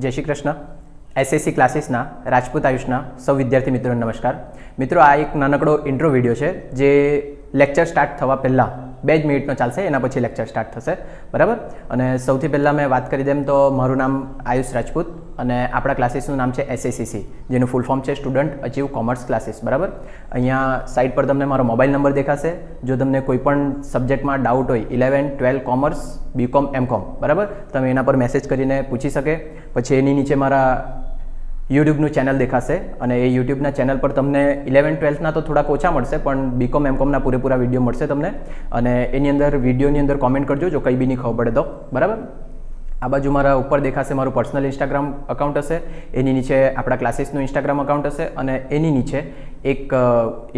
જય શ્રી કૃષ્ણ. એસએસસી ક્લાસીસના રાજપૂત આયુષના સૌ વિદ્યાર્થી મિત્રોને નમસ્કાર. મિત્રો, આ એક નાનકડો ઇન્ટ્રો વિડીયો છે જે લેક્ચર સ્ટાર્ટ થવા પહેલાં 2 મિનિટનો ચાલશે, એના પછી લેક્ચર સ્ટાર્ટ થશે, બરાબર. અને સૌથી પહેલાં મેં વાત કરી દેમ તો મારું નામ આયુષ રાજપૂત અને આપણા ક્લાસીસનું નામ છે એસએસીસી, જેનું ફૂલ ફોર્મ છે સ્ટુડન્ટ અચીવ કોમર્સ ક્લાસીસ, બરાબર. અહીંયા સાઇટ પર તમને મારો મોબાઈલ નંબર દેખાશે. જો તમને કોઈ પણ સબ્જેક્ટમાં ડાઉટ હોય 11, 12 કોમર્સ, બીકોમ, એમકોમ, બરાબર, તમે એના પર મેસેજ કરીને પૂછી શકે. પછી એની નીચે મારા યુટ્યુબનું ચેનલ દેખાશે અને એ યુટ્યુબના ચેનલ પર તમને 11, 12ના તો થોડાક ઓછા મળશે, પણ બીકોમ, એમકોમના પૂરેપૂરા વિડીયો મળશે તમને. અને એની અંદર વિડીયોની અંદર કોમેન્ટ કરજો જો કંઈ બી નહીં ખબર પડે તો, બરાબર. આ બાજુ મારા ઉપર દેખાશે મારું પર્સનલ ઇન્સ્ટાગ્રામ અકાઉન્ટ હશે, એની નીચે આપણા ક્લાસીસનું ઇન્સ્ટાગ્રામ અકાઉન્ટ હશે અને એની નીચે એક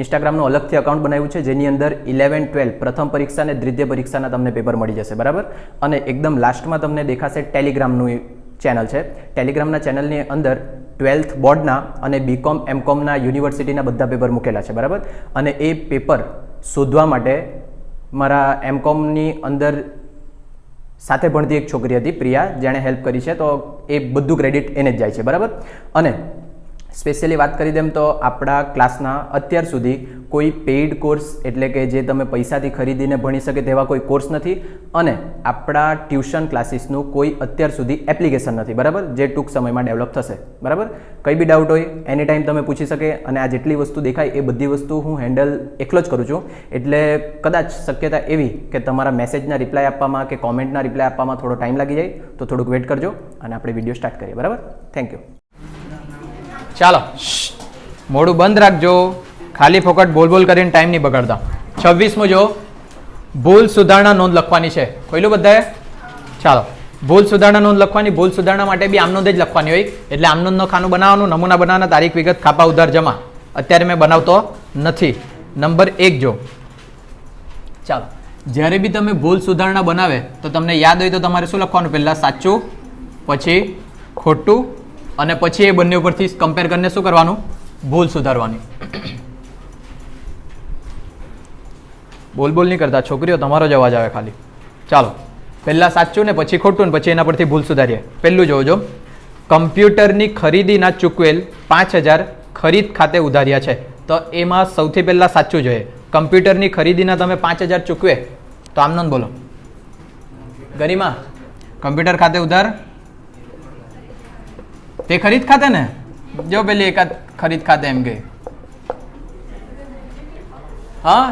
ઇન્સ્ટાગ્રામનું અલગથી અકાઉન્ટ બનાવ્યું છે જેની અંદર 11, 12 પ્રથમ પરીક્ષા અને દ્વિતીય પરીક્ષાના તમને પેપર મળી જશે, બરાબર. અને એકદમ લાસ્ટમાં તમને દેખાશે ટેલિગ્રામનું ચેનલ છે. ટેલિગ્રામના ચેનલની અંદર 12th બોર્ડના અને બીકોમ, એમકોમના યુનિવર્સિટીના બધા પેપર મૂકેલા છે, બરાબર. અને એ પેપર શોધવા માટે મારા એમકોમની અંદર સાથે ભણતી એક છોકરી હતી પ્રિયા, જેણે હેલ્પ કરી છે, તો એ બધું ક્રેડિટ એને જ જાય છે, બરાબર. અને સ્પેશિયલી વાત કરી દેમ તો આપણા ક્લાસના અત્યાર સુધી કોઈ પેઇડ કોર્સ એટલે કે જે તમે પૈસાથી ખરીદીને ભણી શકે તેવા કોઈ કોર્સ નથી અને આપણા ટ્યુશન ક્લાસીસનું કોઈ અત્યાર સુધી એપ્લિકેશન નથી, બરાબર, જે ટૂંક સમયમાં ડેવલપ થશે, બરાબર. કંઈ બી ડાઉટ હોય એની ટાઈમ તમે પૂછી શકે અને આ જેટલી વસ્તુ દેખાય એ બધી વસ્તુ હું હેન્ડલ એકલો જ કરું છું. એટલે કદાચ શક્યતા એવી કે તમારા મેસેજના રિપ્લાય આપવામાં કે કોમેન્ટના રિપ્લાય આપવામાં થોડો ટાઈમ લાગી જાય, તો થોડુંક વેઇટ કરજો અને આપણે વિડીયો સ્ટાર્ટ કરીએ, બરાબર. Thank you. ચાલો, મોડું બંધ રાખજો, ખાલી ફોકટ બોલ કરીને ટાઈમ નહીં બગાડતા. 26મો જો ભૂલ સુધારણા નોંધ લખવાની છે, કોઈલું બધાએ? ચાલો, ભૂલ સુધારણા નોંધ લખવાની. ભૂલ સુધારણા માટે બી આમનોંધ જ લખવાની હોય, એટલે આમનોંધનો ખાનું બનાવવાનું, નમૂના બનાવવાના, તારીખ, વિગત, ખાપા, ઉધાર, જમા. અત્યારે મેં બનાવતો નથી. નંબર 1 જો, ચાલો, જ્યારે બી તમે ભૂલ સુધારણા બનાવે તો તમને યાદ હોય તો તમારે શું લખવાનું? પહેલાં સાચું, પછી ખોટું અને પછી એ બંને ઉપરથી કમ્પેર કરીને શું કરવાનું? ભૂલ સુધારવાની. બોલ નહીં કરતા છોકરીઓ, તમારો જ અવાજ આવે ખાલી. ચાલો, પહેલાં સાચું ને પછી ખોટું ને પછી એના પરથી ભૂલ સુધારીએ. પહેલું જોજો, કમ્પ્યુટરની ખરીદીના ચૂકવેલ 5000 ખરીદ ખાતે ઉધાર્યા છે. તો એમાં સૌથી પહેલાં સાચું જોઈએ. કમ્પ્યુટરની ખરીદીના તમે 5000 ચૂકવે તો આમ નોંધ બોલો. ગરિમા, કમ્પ્યુટર ખાતે ઉધાર તે ખરીદ ખાતે ને? જો પેલી એકાદ ખરીદ ખાતે એમ ગઈ. હા,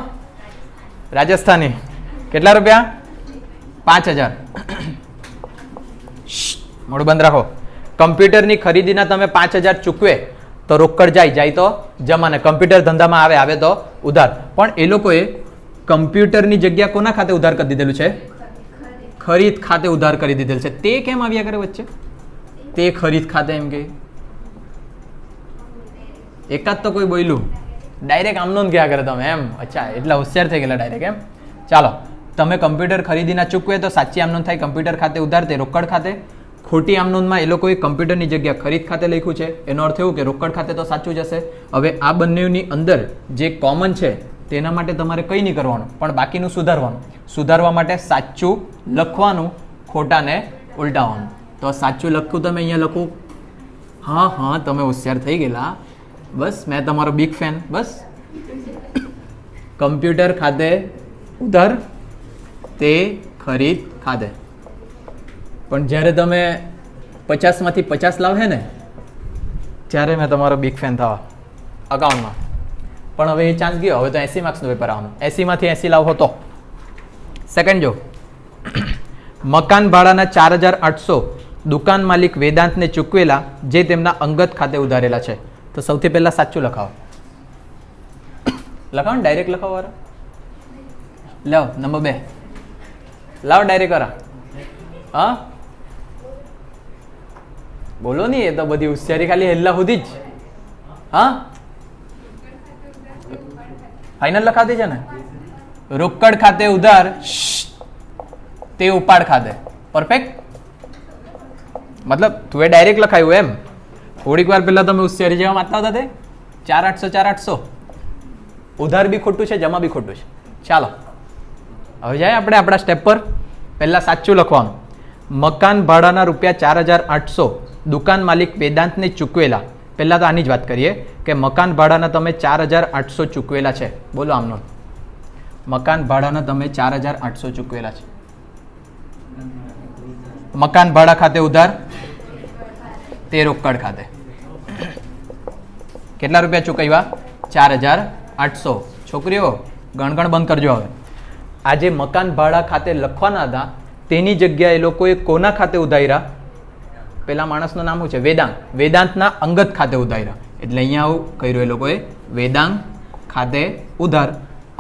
રાજસ્થાની કેટલા રૂપિયા? 5000. મોડું બંધ રાખો. કમ્પ્યુટરની ખરીદીના તમે 5000 ચૂકવે તો રોકડ જાય તો જમા, ને કમ્પ્યુટર ધંધામાં આવે તો ઉધાર. પણ એ લોકોએ કમ્પ્યુટરની જગ્યા કોના ખાતે ઉધાર કરી દીધેલું છે? ખરીદ ખાતે ઉધાર કરી દીધેલું છે. તે કેમ આવ્યા કરે વચ્ચે? તે ખરીદ ખાતે એમ કે એકાદ તો કોઈ બોલ્યું, ડાયરેક્ટ આમ નોંધ ગયા કરે તમે એમ. અચ્છા, એટલા હોશિયાર થઈ ગયેલા ડાયરેક્ટ એમ. ચાલો, તમે કમ્પ્યુટર ખરીદીના ચૂકવે તો સાચી આમ નોંધ થાય કમ્પ્યુટર ખાતે ઉધાર, તે રોકડ ખાતે. ખોટી આમ નોંધમાં એ લોકોએ કમ્પ્યુટરની જગ્યા ખરીદ ખાતે લખ્યું છે. એનો અર્થ એવું કે રોકડ ખાતે તો સાચું જ હશે. હવે આ બંનેની અંદર જે કોમન છે તેના માટે તમારે કંઈ નહીં કરવાનું, પણ બાકીનું સુધારવાનું. સુધારવા માટે સાચું લખવાનું, ખોટાને ઉલટાવવાનું. તો સાચું લખું તમે અહીંયા લખું. હા, તમે હોશિયાર થઈ ગયેલા. બસ, મેં તમારો બિગ ફેન. બસ, કમ્પ્યુટર ખાતે ઉધાર, તે ખરીદ ખાતે. પણ જ્યારે તમે 50માંથી 50 લાવે ને ત્યારે મેં તમારો બિગ ફેન થવા અકાઉન્ટમાં. પણ હવે એ ચાન્સ ગયો. હવે તો 80 માર્ક્સનું પેપર આવવાનું. 80માંથી 80 લાવો તો. સેકન્ડ જો, મકાન ભાડાના 4800 દુકાન માલિક વેદાંતને ચૂકવેલા જે તેમના અંગત ખાતે ઉધારેલા છે. તો સૌથી પહેલા સાચું લખાવો. લખાવો ને, ડાયરેક્ટ લખાવો વાળા. લાવ નંબર 2, લાવ ડાયરેક્ટ વાળા. હા, બોલો નહીં, એ તો બધી હોશિયારી ખાલી હેલ્લા સુધી જ. હા, ફાઇનલ લખાતી છે ને? રોકડ ખાતે ઉધાર, તે ઉપાડ ખાતે. પરફેક્ટ. મતલબ તું એ ડાયરેક્ટ લખાયું એમ. થોડીક વાર પહેલા તમે હોશિયારી જેવા વાંચતા હતા તે 4800 ઉધાર બી ખોટું છે, જમા બી ખોટું છે. ચાલો, હવે જાય આપણે આપણા સ્ટેપ પર. પહેલા સાચું લખવાનું. મકાન ભાડાના રૂપિયા 4800 દુકાન માલિક વેદાંતને ચૂકવેલા, પહેલાં તો આની જ વાત કરીએ કે મકાન ભાડાના તમે 4,800 ચૂકવેલા છે. બોલો આમનો, મકાન ભાડાના તમે 4,800 ચૂકવેલા છે. મકાન ભાડા ખાતે ઉધાર, તે રોકડ ખાતે કેટલા રૂપિયા ચૂકવ્યા? 4,800. છોકરીઓ ગણગણ બંધ કરજો. હવે આ જે મકાન ભાડા ખાતે લખવાના હતા તેની જગ્યાએ એ લોકોએ કોના ખાતે ઉધાર્યા? પેલા માણસનું નામ શું છે? વેદાંત. વેદાંતના અંગત ખાતે ઉધાર્યા. એટલે અહીંયા આવું કર્યું એ લોકોએ, વેદાંત ખાતે ઉધાર,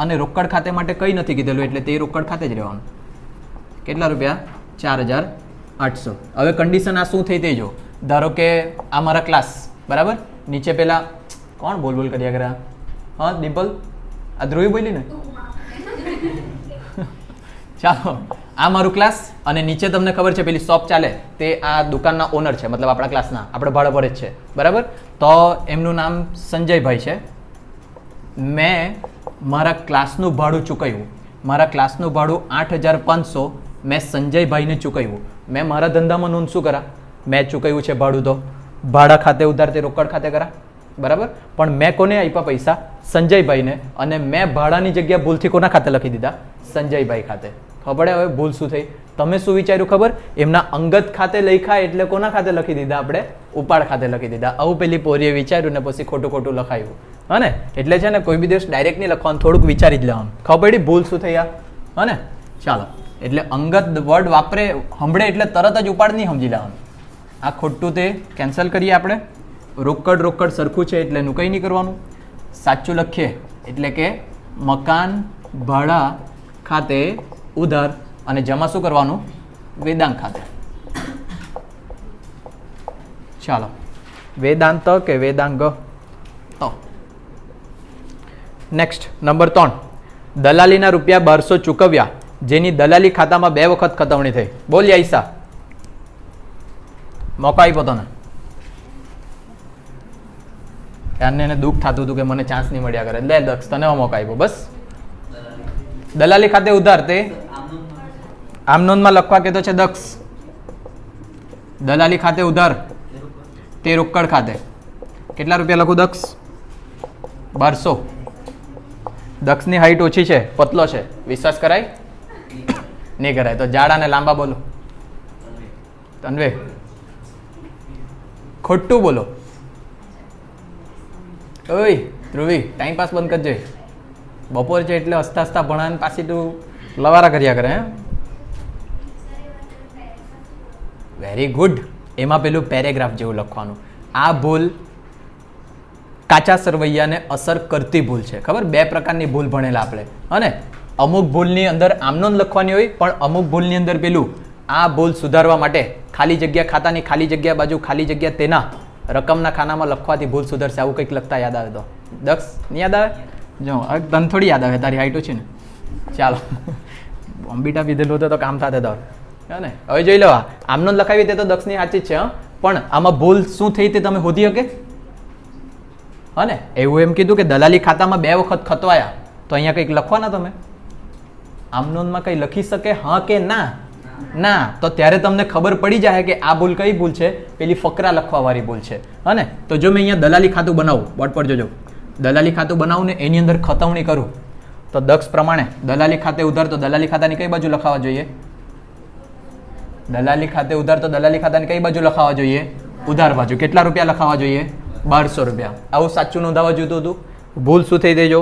અને રોકડ ખાતે માટે કંઈ નથી કીધેલું એટલે તે રોકડ ખાતે જ રહેવાનું. કેટલા રૂપિયા? 4,800. હવે કન્ડિશન આ શું થઈ તે જો. ધારો કે આ મારા ક્લાસ, બરાબર, નીચે પેલા કોણ બોલ બોલ કર્યા કર્યા? હા ડિમ્પલ, આ ધ્રુવી બોલી ને. ચાલો, આ મારું ક્લાસ અને નીચે તમને ખબર છે પેલી શોપ ચાલે તે આ દુકાનના ઓનર છે, મતલબ આપણા ક્લાસના, આપણે ભાડા પર જ છે, બરાબર. તો એમનું નામ સંજયભાઈ છે. મેં મારા ક્લાસનું ભાડું ચૂકવ્યું. મારા ક્લાસનું ભાડું 8,500 મેં સંજયભાઈને ચૂકવ્યું. મેં મારા ધંધામાં નોંધ શું કરા? મેં ચૂકવ્યું છે ભાડું, તો ભાડા ખાતે ઉધાર તે રોકડ ખાતે કરા, બરાબર. પણ મેં કોને આપ્યા પૈસા? સંજયભાઈને. અને મેં ભાડાની જગ્યા ભૂલથી કોના ખાતે લખી દીધા? સંજયભાઈ ખાતે. ખબર પડે હવે ભૂલ શું થઈ? તમે શું વિચાર્યું ખબર? એમના અંગત ખાતે લખ્યા એટલે કોના ખાતે લખી દીધા? આપણે ઉપાડ ખાતે લખી દીધા. આવું પેલી પોરીએ વિચાર્યું ને પછી ખોટું ખોટું લખાયું, હા ને. એટલે છે ને કોઈ બી દિવસ ડાયરેક્ટ નહીં લખવાનું, થોડુંક વિચારી જ લેવાનું. ખબર પડી ભૂલ શું થઈ? હા ને. ચાલો, એટલે અંગત વર્ડ વાપરે સાંભળે એટલે તરત જ ઉપાડ નહીં સમજી લેવાનું. આ ખોટું તે કેન્સલ કરીએ આપણે. રોકડ રોકડ સરખું છે એટલે એનું કંઈ નહીં કરવાનું. સાચું લખીએ એટલે કે મકાન ભાડા ખાતે ઉધાર, અને જમા શું કરવાનું? વેદાંત ખાતે. ચાલો, વેદાંત કે વેદાંગ. તો નેક્સ્ટ નંબર 3, દલાલીના રૂપિયા 1200 ચૂકવ્યા જેની દલાલી ખાતામાં 2 વખત ખતવણી થઈ. બોલ યાઈસા, મોકો આપ્યો તને. એને દુઃખ થતું હતું કે મને ચાન્સ નહીં મળ્યા કરે. લે દક્ષ, તને મોકો આપ્યો. બસ દલાલી ખાતે ઉધાર તે આમનોંધમાં લખવા કહેતો છે દક્ષ. દલાલી ખાતે ઉધાર તે રોકડ ખાતે. કેટલા રૂપિયા લખું દક્ષ? 1200. દક્ષની હાઈટ ઓછી છે, પતલો છે, વિશ્વાસ કરાય? નહીં કરાય. તો જાડા ને લાંબા બોલો. તન્વે, ખોટું બોલો. ઓય ધ્રુવી, ટાઈમ પાસ બંધ કરજે. બપોર છે એટલે હસતા હસતા ભણાને પાછી તું લવારા કર્યા કરે. હે, વેરી ગુડ. એમાં પેલું પેરેગ્રાફ જેવું લખવાનું. આ ભૂલ કાચા સરવૈયાને અસર કરતી ભૂલ છે. ખબર? 2 પ્રકારની ભૂલ ભણેલા આપણે. અને અમુક ભૂલની અંદર આમનોંધ લખવાની હોય, પણ અમુક ભૂલની અંદર પેલું આ ભૂલ સુધારવા માટે ખાલી જગ્યા ખાતાની ખાલી જગ્યા બાજુ ખાલી જગ્યા તેના રકમના ખાનામાં લખવાથી ભૂલ સુધરશે. આવું કંઈક લખતા યાદ આવે તો. દક્ષ નહીં યાદ આવે? જો તને થોડી યાદ આવે, તારી હાઈટ છે ને. ચાલો, બોમ્બીટા પીધેલું તો કામ થશે તો. હે ને. હવે જોઈ લો, આમનોંધ લખાવી તે તો દક્ષની સાચી જ છે, પણ આમાં ભૂલ શું થઈ તે તમે શોધી શકે? હા ને. એવું એમ કીધું કે દલાલી ખાતામાં 2 વખત ખતવાયા, તો અહીંયા કંઈક લખવાના તમે. આમનોંધમાં કંઈ લખી શકે? હા કે ના? ના. તો ત્યારે તમને ખબર પડી જાય કે આ ભૂલ કઈ ભૂલ છે? પેલી ફકરા લખવાવાળી ભૂલ છે. હા ને. તો જો મેં અહીંયા દલાલી ખાતું બનાવું, બોર્ડ પર જોજો, દલાલી ખાતું બનાવું ને એની અંદર ખતવણી કરું, તો દક્ષ પ્રમાણે દલાલી ખાતે ઉધાર, તો દલાલી ખાતાની કઈ બાજુ લખાવા જોઈએ? દલાલી ખાતે ઉધાર, તો દલાલી ખાતાની કઈ બાજુ લખાવા જોઈએ? ઉધાર બાજુ. કેટલા રૂપિયા લખાવા જોઈએ? 1200 રૂપિયા. આવું સાચું નોંધાવા જોઈતું હતું. ભૂલ શું થઈ દેજો?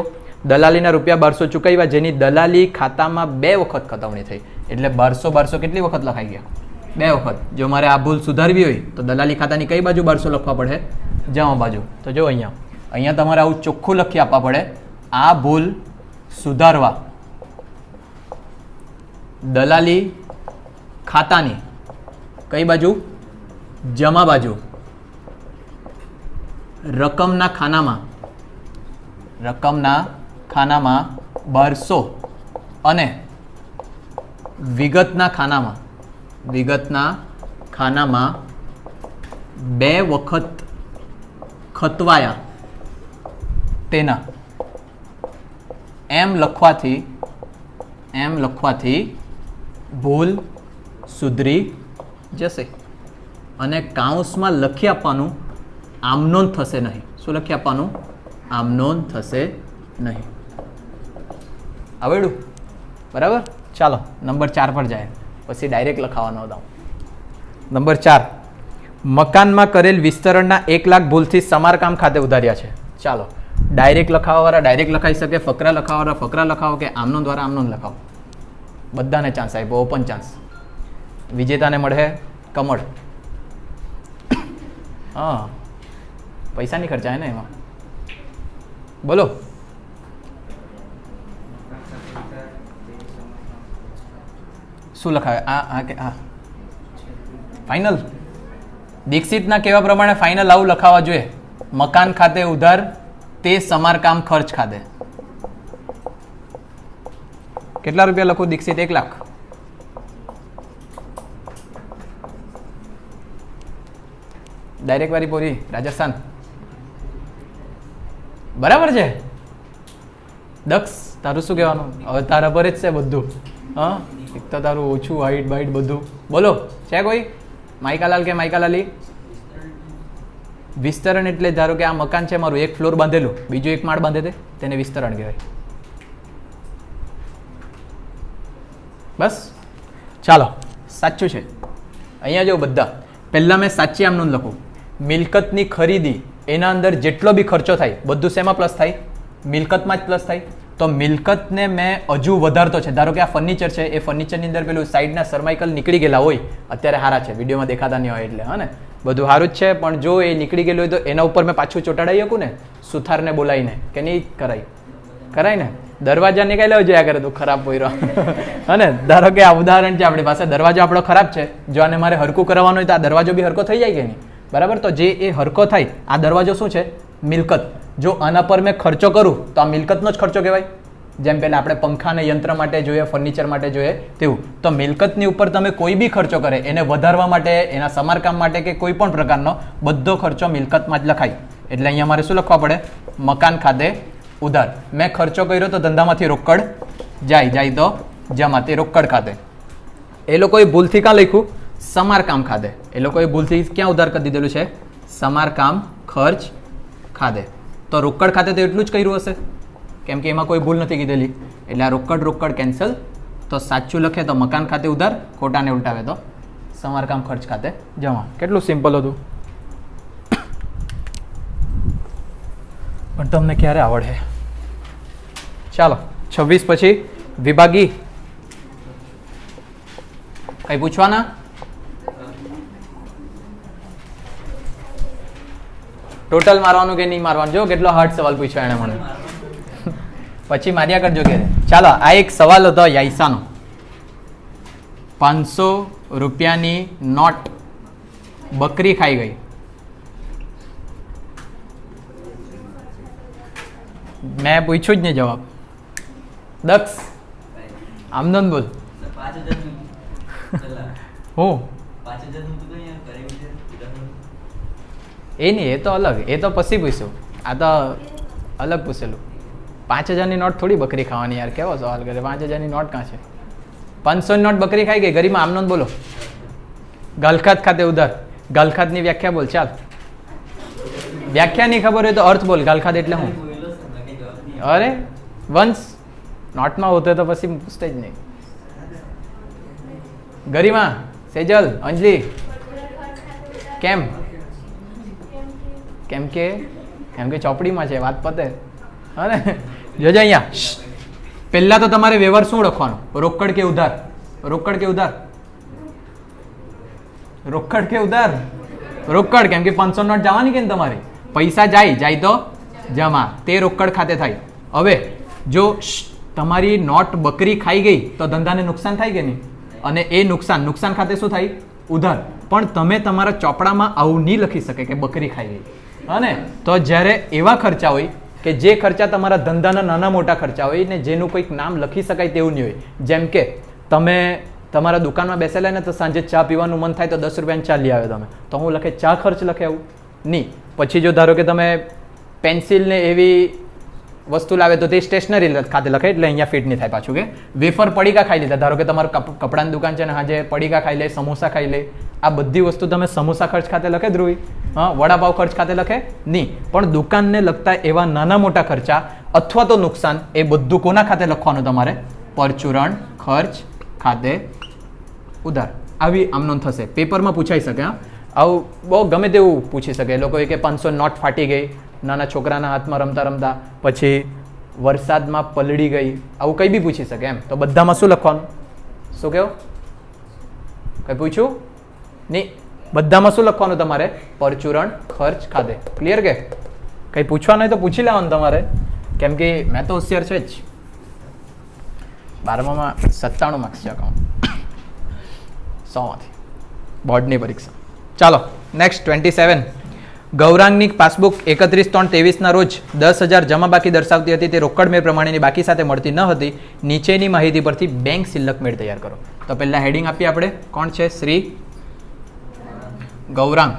દલાલીના રૂપિયા 1200 ચૂકવ્યા જેની દલાલી ખાતામાં 2 વખત ખતવણી થઈ. એટલે 1200 કેટલી વખત લખાઈ ગયા? 2 વખત. જો મારે આ ભૂલ સુધારવી હોય તો દલાલી ખાતાની કઈ બાજુ 1200 લખવા પડે? જમા બાજુ. તો જો અહીંયા તમારે આવું ચોખ્ખું લખી આપવા પડે. આ ભૂલ સુધારવા દલાલી ખાતાની કઈ બાજુ? જમા બાજુ. રકમના ખાનામાં 1200 અને વિગતના ખાનામાં 2 વખત ખતવાયા તેના એમ લખવાથી ભૂલ સુધરી જશે. અને કાઉન્સમાં લખી આપવાનું આમનોન થશે નહીં. શું લખી આપવાનું? આમનોન થશે નહીં. આવડ્યું? બરાબર. ચાલો નંબર 4 પર જાય, પછી ડાયરેક્ટ લખાવાનો હતો. નંબર 4, મકાનમાં કરેલ વિસ્તરણના 1 લાખ ભૂલથી સમારકામ ખાતે ઉધાર્યા છે. ચાલો ડાયરેક્ટ લખાવવાવાળા ડાયરેક્ટ લખાઈ શકે, ફકરા લખાવવાળા ફકરા લખાવો, કે આમનોન દ્વારા આમનોન લખાવો. બધાને ચાન્સ આપ્યો, ઓપન ચાન્સ. વિજેતાને મળે કમળ. હા, પૈસા નહીં ખર્ચાય ને એમાં. બોલો. શું લખાવે? આ કે આ ફાઇનલ? દીક્ષિતના કહેવા પ્રમાણે ફાઇનલ આવું લખાવા જોઈએ. મકાન ખાતે ઉધાર તે સમારકામ ખર્ચ ખાતે. કેટલા રૂપિયા લખું દીક્ષિત? 1 લાખ. ડાયરેક્ટ વાળી પોરી રાજસ્થાન. બરાબર છે દક્ષ, તારું શું કહેવાનું? હવે તારા પર જ છે બધું. હા, એક તો તારું ઓછું હાઈટ બાઈટ બધું. બોલો, છે કોઈ? માઇકાલાલ કે માઇકાલાલી? વિસ્તરણ એટલે ધારો કે આ મકાન છે મારું, 1 ફ્લોર બાંધેલું, બીજું 1 માળ બાંધે તે, તેને વિસ્તરણ કહેવાય. બસ ચાલો, સાચું છે. અહીંયા જો બધા પહેલાં મેં સાચી આમ નોંધ લખું. મિલકતની ખરીદી, એના અંદર જેટલો બી ખર્ચો થાય બધું શેમાં પ્લસ થાય? મિલકતમાં જ પ્લસ થાય. તો મિલકતને મેં હજુ વધારતો છે. ધારો કે આ ફર્નિચર છે, એ ફર્નિચરની અંદર પેલું સાઈડના સરમાઇકલ નીકળી ગયેલા હોય, અત્યારે સારા છે, વિડીયોમાં દેખાતા નહીં હોય એટલે, હા ને, બધું સારું જ છે. પણ જો એ નીકળી ગયેલું હોય તો એના ઉપર મેં પાછું ચોંટાડી શકું ને, સુથારને બોલાવીને, કે નહીં કરાય? કરાય ને. દરવાજા નીકળ્યો જોયા કરે તું ખરાબ પોયરો. અને ધારો કે આ ઉદાહરણ છે આપણી પાસે, દરવાજો આપણો ખરાબ છે, જો આને મારે હરકું કરવાનો હોય તો આ દરવાજો બી હરકો થઈ જાય કે નહીં? બરાબર. તો જે એ હરકો થાય, આ દરવાજો શું છે? મિલકત. જો આના પર મેં ખર્ચો કરું તો આ મિલકતનો જ ખર્ચો કહેવાય. જેમ પહેલાં આપણે પંખાને યંત્ર માટે જોઈએ, ફર્નિચર માટે જોઈએ તેવું. તો મિલકતની ઉપર તમે કોઈ બી ખર્ચો કરે, એને વધારવા માટે, એના સમારકામ માટે કે કોઈ પણ પ્રકારનો બધો ખર્ચો મિલકતમાં જ લખાય. એટલે અહીંયા મારે શું લખવા પડે? મકાન ખાતે ઉધાર. મેં ખર્ચો કર્યો તો ધંધામાંથી રોકડ જાય તો જમા, તે રોકડ ખાતે. એ લોકોએ ભૂલથી ક્યાં લખ્યું? સમારકામ ખાતે. એ લોકોએ ભૂલથી ક્યાં ઉધાર કરી દીધેલું છે? સમારકામ ખર્ચ ખાતે. તો રોકડ ખાતે તો એટલું જ કર્યું હશે, કેમ કે એમાં કોઈ ભૂલ નથી કીધેલી. એટલે આ રોકડ કેન્સલ. તો સાચું લખે તો મકાન ખાતે ઉધાર, ખોટાને ઉલટાવે તો સમારકામ ખર્ચ ખાતે જમા. કેટલું સિમ્પલ હતું, પણ તમને ક્યારે આવડે? ચાલો 26 પછી વિભાગી કઈ પૂછવાના? ટોટલ મારવાનું કે નહીં મારવાનું? જો કેટલો હાર્ડ સવાલ પૂછ્યો એને મને. પછી માર્યા કરજો કે. ચાલો, આ એક સવાલ હતો યાઈસાનો. 500 રૂપિયાની નોટ બકરી ખાઈ ગઈ. મેં પૂછ્યું જ નહીં જવાબ. દક્ષ આમનંદ બોલ. હું એ નહીં, એ તો અલગ, એ તો પછી પૂછ્યું. આ તો અલગ પૂછેલું. 5000ની નોટ થોડી બકરી ખાવાની યાર, કેવો સવાલ કરે? 5000ની નોટ કાં છે? 500ની નોટ બકરી ખાઈ ગઈ. ગરીમાં આમનોંધ બોલો. ગલખાત ખાતે ઉધાર. ગલખાતની વ્યાખ્યા બોલ. ચાલ, વ્યાખ્યા નહીં ખબર હોય તો અર્થ બોલ. ગલખાત એટલે શું? અરે વંશ નોટમાં હોતે તો પછી પૂછતે જ નહીં. ગરિમા, સેજલ, અંજલિ કેમ? કેમ કે ચોપડીમાં છે, વાત પતે. હા, જોજો અહીંયા. પહેલા તો તમારે વ્યવહાર શું લખવાનો? રોકડ કે ઉધાર? રોકડ કે ઉધાર? રોકડ કે ઉધાર? રોકડ. કેમ કે 500 નોટ જવાની કે ને તમારી, પૈસા જાય તો જમા, તે રોકડ ખાતે થાય. હવે જો તમારી નોટ બકરી ખાઈ ગઈ તો ધંધાને નુકસાન થાય કે નહીં? અને એ નુકસાન ખાતે શું થાય? ઉધાર. પણ તમે તમારા ચોપડામાં આવું નહીં લખી શકે કે બકરી ખાઈ ગઈ. હા ને? તો જ્યારે એવા ખર્ચા હોય કે જે ખર્ચા તમારા ધંધાના નાના મોટા ખર્ચા હોય ને જેનું કોઈક નામ લખી શકાય તેવું નહીં હોય. જેમ કે તમે તમારા દુકાનમાં બેસેલા ને તો સાંજે ચા પીવાનું મન થાય તો 10 રૂપિયાની ચા લઈ આવે તમે, તો હું લખે ચા ખર્ચ લખે? આવું નહીં. પછી જો ધારો કે તમે પેન્સિલને એવી વસ્તુ લાવે તો તે સ્ટેશનરી ખાતે લખે એટલે અહીંયા ફિટ નહીં થાય પાછું કે વેફર પડીકા ખાઈ લીધા. ધારો કે તમારું કપડાની દુકાન છે ને હાજે પડીકા ખાઈ લે, સમોસા ખાઈ લે, આ બધી વસ્તુ તમે સમોસા ખર્ચ ખાતે લખે ધ્રુવી? હા, વડાપાવ ખર્ચ ખાતે લખે નહીં. પણ દુકાનને લગતા એવા નાના મોટા ખર્ચા અથવા તો નુકસાન એ બધું કોના ખાતે લખવાનું તમારે? પરચુરણ ખર્ચ ખાતે ઉધાર. આવી આમનો થશે. પેપરમાં પૂછાઈ શકે. હા, આવું બહુ ગમે તેવું પૂછી શકે. લોકોએ કે 500 નોટ ફાટી ગઈ નાના છોકરાના હાથમાં રમતા રમતા, પછી વરસાદમાં પલળી ગઈ, આવું કંઈ બી પૂછી શકે એમ. તો બધામાં શું લખવાનું? શું કહો? કંઈ પૂછ્યું નહીં? બધામાં શું લખવાનું તમારે? પરચુરણ ખર્ચ ખાતે. ક્લિયર કે? કંઈ પૂછવાનું હોય તો પૂછી લેવાનું તમારે, કેમ કે મેં તો હોશિયાર છે જ. 12માં 97 માર્ક્સ છે અકાઉન્ટ 100માંથી બોર્ડની પરીક્ષા. ચાલો નેક્સ્ટ 27. ગૌરાંગની પાસબુક 31/3/23ના રોજ 10,000 જમા બાકી દર્શાવતી હતી. તે રોકડ મેળ પ્રમાણેની બાકી સાથે મળતી ન હતી. નીચેની માહિતી પરથી બેંક સિલક મેળ તૈયાર કરો. તો પહેલા હેડિંગ આપીએ આપણે. કોણ છે? શ્રી ગૌરાંગ.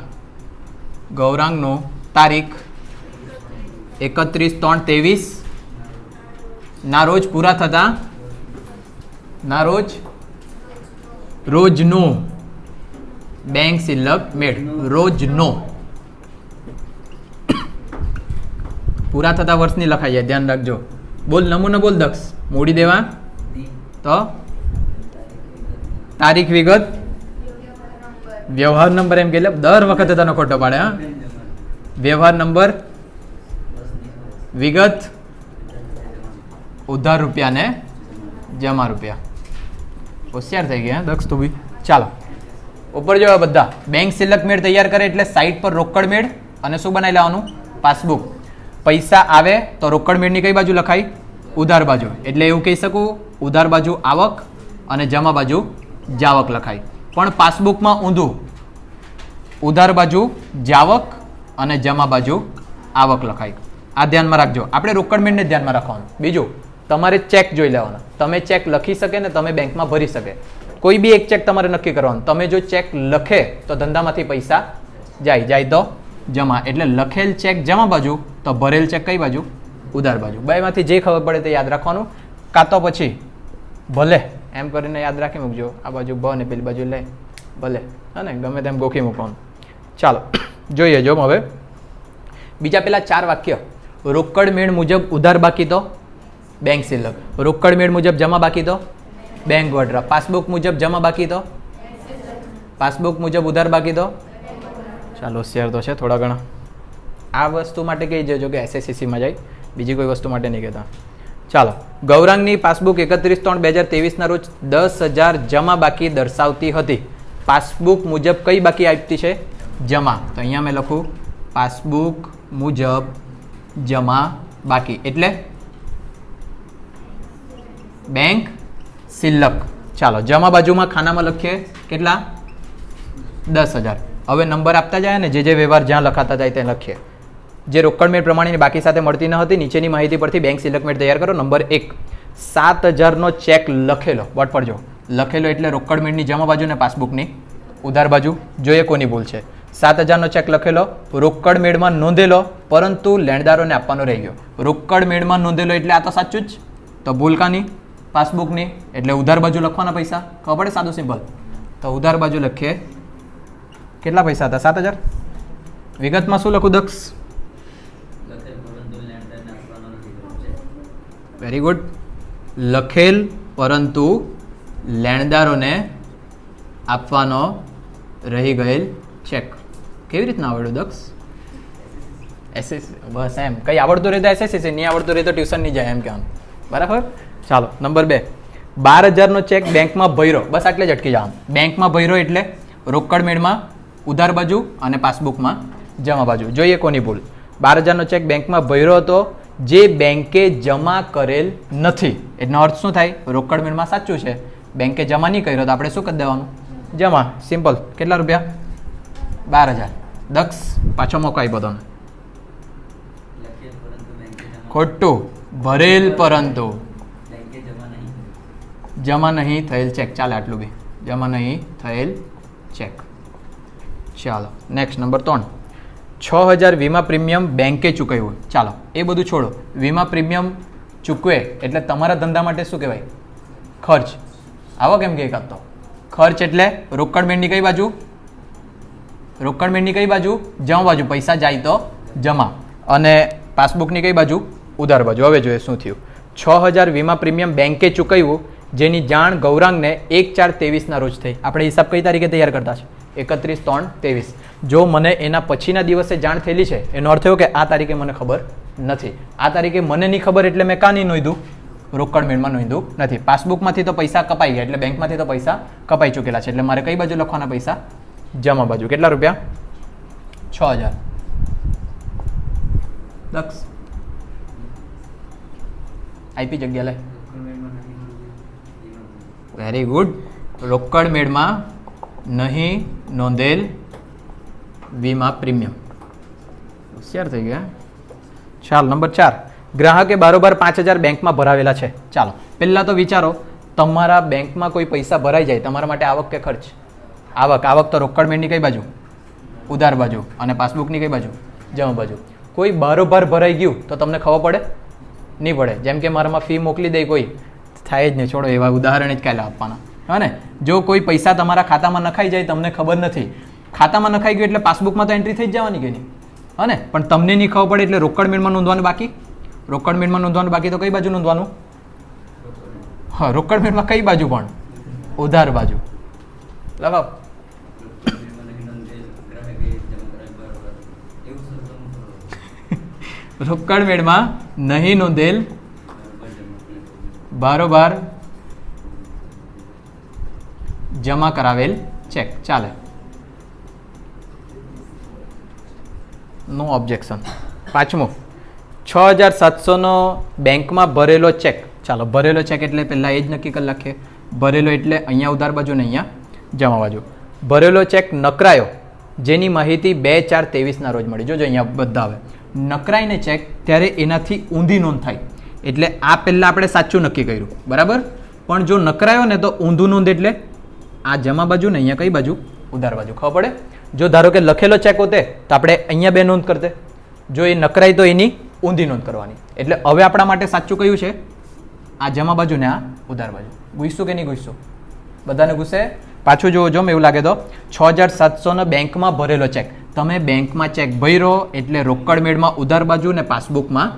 ગૌરાંગનું તારીખ 31/3/23 ના રોજ પૂરા થતા ના રોજનો બેંક સિલક મેળ. રોજનો પૂરા થતા વર્ષની લખાઈ જાય, ધ્યાન રાખજો. બોલ નમૂનો બોલ દક્ષ. મૂડી દેવા તો તારીખ વિગત વ્યવહાર નંબર એમ કે દર વખતે તને ખોટો પાડે. હા, વ્યવહાર નંબર વિગત ઉધાર રૂપિયા ને જમા રૂપિયા. હોશિયાર થઈ ગયા દક્ષ તું બી. ચાલો ઉપર જોવા બધા. બેંક સિલક મેળ તૈયાર કરે એટલે સાઈડ પર રોકડ મેળ અને શું બનાવી લેવાનું? પાસબુક. પૈસા આવે તો રોકડ મેળની કઈ બાજુ લખાય? ઉધાર બાજુ. એટલે એવું કહી શકું ઉધાર બાજુ આવક અને જમા બાજુ જાવક લખાય. પણ પાસબુકમાં ઊંધું, ઉધાર બાજુ જાવક અને જમા બાજુ આવક લખાય. આ ધ્યાનમાં રાખજો. આપણે રોકડ મેળને ધ્યાનમાં રાખવાનું. બીજું, તમારે ચેક જોઈ લેવાના. તમે ચેક લખી શકે ને તમે બેંકમાં ભરી શકે. કોઈ બી એક ચેક તમારે નક્કી કરવાનું. તમે જો ચેક લખે તો ધંધામાંથી પૈસા જાય તો જમા. એટલે લખેલ ચેક જમા બાજુ તો ભરેલ ચેક કઈ બાજુ? ઉધાર બાજુ. બેમાંથી જે ખબર પડે તે યાદ રાખવાનું. કાં તો પછી ભલે એમ કરીને યાદ રાખી મૂકજો. આ બાજુ બ ને પેલી બાજુ લે ભલે, હા ને, ગમે તેમ ગોખી મૂકવાનું. ચાલો જોઈએ જો હવે બીજા પેલા 4 વાક્ય. રોકડ મેળ મુજબ ઉધાર બાકી તો બેંક સિલક. રોકડ મેળ મુજબ જમા બાકી તો બેંક ઓવરડ્રાફ્ટ. પાસબુક મુજબ જમા બાકી તો પાસબુક મુજબ ઉધાર બાકી તો. ચાલો હોશિયાર તો છે થોડા ઘણા. આ વસ્તુ માટે કહી દેજો કે SSCમાં જાય, બીજી કોઈ વસ્તુ માટે નહીં કહેતા. ચાલો, ગૌરાંગની પાસબુક 31/3/2023ના રોજ 10,000 જમા બાકી દર્શાવતી હતી. પાસબુક મુજબ કઈ બાકી આપતી છે? જમા. તો અહીંયા મેં લખું પાસબુક મુજબ જમા બાકી એટલે બેંક સિલક. ચાલો જમા બાજુમાં ખાનામાં લખીએ કેટલા? 10,000. હવે નંબર આપતા જાય ને, જે વ્યવહાર જ્યાં લખાતા જાય તે લખીએ. જે રોકડ મેળ પ્રમાણેની બાકી સાથે મળતી ન હતી. નીચેની માહિતી પરથી બેંક સિલક મેળ તૈયાર કરો. નંબર 1, 7,000નો ચેક લખેલો. વટ પડજો. લખેલો એટલે રોકડ મેળની જમા બાજુ ને પાસબુકની ઉધાર બાજુ. જોઈએ કોની ભૂલ છે. 7,000નો ચેક લખેલો, રોકડ મેળમાં નોંધેલો, પરંતુ લેણદારોને આપવાનો રહી ગયો. રોકડ મેળમાં નોંધેલો એટલે આ તો સાચું જ. તો ભૂલ કાની? પાસબુકની. એટલે ઉધાર બાજુ લખવાના પૈસા. ખબર પડે? સાદું સિમ્પલ. તો ઉધાર બાજુ લખીએ. કેટલા પૈસા હતા? 7,000. વિગતમાં શું લખું દક્ષ? Very good. લખેલ પરંતુ લેણદારોને આપવાનો રહી ગયેલ ચેક. કેવી રીતના આવડ્યું દક્ષ? બસ એમ કંઈ આવડતું રહે તો SSC, નહીં આવડતું રહે તો ટ્યુશન નહીં જાય એમ કહેવાનું. બરાબર. ચાલો નંબર 2, 12,000નો ચેક બેંકમાં ભર્યો. બસ આટલે જ અટકી જવાનું. બેંકમાં ભર્યો એટલે રોકડ મેળમાં ઉધાર બાજુ અને પાસબુકમાં જમા બાજુ. જોઈએ કોની ભૂલ. 12,000નો ચેક બેંકમાં ભર્યો હતો જે બેંકે જમા કરેલ નથી. એનો અર્થ શું થાય? રોકડ મેળમાં સાચું છે, બેંકે જમા નહીં કર્યો તો આપણે શું કરી દેવાનું? જમા. સિમ્પલ. કેટલા રૂપિયા? 12,000. દક્ષ પાછો મોકો આપ્યો બધાને. ખોટું. ભરેલ પરંતુ જમા નહીં થયેલ ચેક. ચાલે આટલું બી. જમા નહીં થયેલ ચેક. ચાલો નેક્સ્ટ નંબર 3. 6000 વીમા પ્રીમિયમ બેંકે ચૂકવ્યું. ચાલો એ બધું છોડો, વીમા પ્રીમિયમ ચૂકવે એટલે તમારા ધંધા માટે શું કહેવાય? ખર્ચ. આવો કેમ કે તો ખર્ચ એટલે રોકડ મેળની કઈ બાજુ? રોકડ મેળની કઈ બાજુ? જમા બાજુ. પૈસા જાય તો જમા, અને પાસબુકની કઈ બાજુ? ઉધાર બાજુ. હવે જોઈએ શું થયું. 6000 વીમા પ્રીમિયમ બેંકે ચૂકવ્યું, જેની જાણ ગૌરાંગને 1/4/23 રોજ થઈ. આપણે હિસાબ કઈ તારીખે તૈયાર કરતા છે? 31/3/23. જો મને એના પછીના દિવસે જાણ થયેલી છે, એનો અર્થ એવો કે આ તારીખે મને ખબર નથી. આ તારીખે મને નહીં ખબર એટલે મેં કાં નહીં નોંધ્યું? રોકડ મેળમાં નોંધ્યું નથી. પાસબુકમાંથી તો પૈસા કપાઈ ગયા, એટલે બેંકમાંથી તો પૈસા કપાઈ ચૂકેલા છે, એટલે મારે કઈ બાજુ લખવાના પૈસા? જમા બાજુ. કેટલા રૂપિયા? 6000. દક્ષ આઈપી જગ્યા લે. Very good. રોકડ મેળમાં નહીં નોંધેલ વીમા પ્રીમિયમ. હોશિયાર થઈ ગયા. ચાલ નંબર 4. ગ્રાહકે બારોબાર 5000 બેંકમાં ભરાવેલા છે. ચાલો પહેલાં તો વિચારો, તમારા બેંકમાં કોઈ પૈસા ભરાઈ જાય, તમારા માટે આવક કે ખર્ચ? આવક. આવક તો રોકડ મેળની કઈ બાજુ? ઉધાર બાજુ. અને પાસબુકની કઈ બાજુ? જમા બાજુ. કોઈ બારોબાર ભરાઈ ગયું તો તમને ખબર પડે? નહીં પડે. જેમ કે મારામાં ફી મોકલી દે કોઈ, થાય જ નહીં. છોડો, એવા ઉદાહરણ જ કાલે આપવાના. હા ને? જો કોઈ પૈસા તમારા ખાતામાં નખાઈ જાય, તમને ખબર નથી, ખાતામાં નખાઈ ગયું એટલે પાસબુકમાં તો એન્ટ્રી થઈ જ જવાની કે નહીં? હા ને? પણ તમને નહીં ખબર પડે એટલે રોકડ મેળમાં નોંધવાનું બાકી. રોકડ મેળમાં નોંધવાનું બાકી તો કઈ બાજુ નોંધવાનું? હા, રોકડ મેળમાં કઈ બાજુ પણ? ઉધાર બાજુ. લગાવ. રોકડ મેળમાં નહીં નોંધેલ બારોબાર જમા કરાવેલ ચેક. ચાલે. નો ઓબ્જેક્શન. 5મો. 6700 બેંકમાં ભરેલો ચેક. ચાલો, ભરેલો ચેક એટલે પહેલાં એ જ નક્કી કરી નાખીએ. ભરેલો એટલે અહીંયા ઉધાર બાજુ ને અહીંયા જમા બાજુ. ભરેલો ચેક નકરાયો, જેની માહિતી 2/4/23 રોજ મળી. જોજો અહીંયા બધા આવે. નકરાઈને ચેક ત્યારે એનાથી ઊંધી નોંધ થાય. એટલે આ પહેલાં આપણે સાચું નક્કી કર્યું, બરાબર? પણ જો નકરાયો ને તો ઊંધું નોંધ એટલે આ જમા બાજુ ને અહીંયા કઈ બાજુ? ઉધાર બાજુ. ખબર પડે? જો ધારો કે લખેલો ચેક હોતે તો આપણે અહીંયા 2 નોંધ કરતે. જો એ નકરાય તો એની ઊંધી નોંધ કરવાની. એટલે હવે આપણા માટે સાચું કયું છે? આ જમા બાજુ ને આ ઉધાર બાજુ. ગુસ્સો કે નહીં ગુસ્સો? બધાને ગુસ્સે? પાછું જોવો, જો એવું લાગે તો 6700 બેંકમાં ભરેલો ચેક. તમે બેંકમાં ચેક ભર્યો એટલે રોકડ મેળમાં ઉધાર બાજુ ને પાસબુકમાં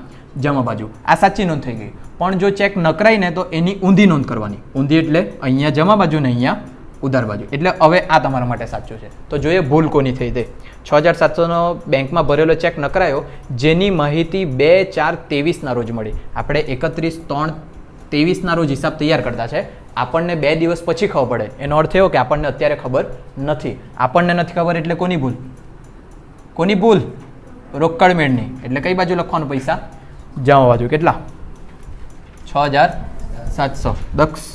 જમા બાજુ. આ સાચી નોંધ થઈ ગઈ. પણ જો ચેક નકરાય ને તો એની ઊંધી નોંધ કરવાની. ઊંધી એટલે અહીંયા જમા બાજુ ને અહીંયા ઉધાર બાજુ. એટલે હવે આ તમારા માટે સાચું છે. તો જોઈએ ભૂલ કોની થઈ તે. 6700 બેંકમાં ભરેલો ચેક નકરાયો, જેની માહિતી 2/4/23 રોજ મળી. આપણે 31/3/23 રોજ હિસાબ તૈયાર કરતા છે. આપણને 2 દિવસ પછી ખબર પડે. એનો અર્થ એવો કે આપણને અત્યારે ખબર નથી. આપણને નથી ખબર એટલે કોની ભૂલ? કોની ભૂલ? રોકડ મેળની. એટલે કઈ બાજુ લખવાનું પૈસા? જમા બાજુ. કેટલા? 6700. દક્ષ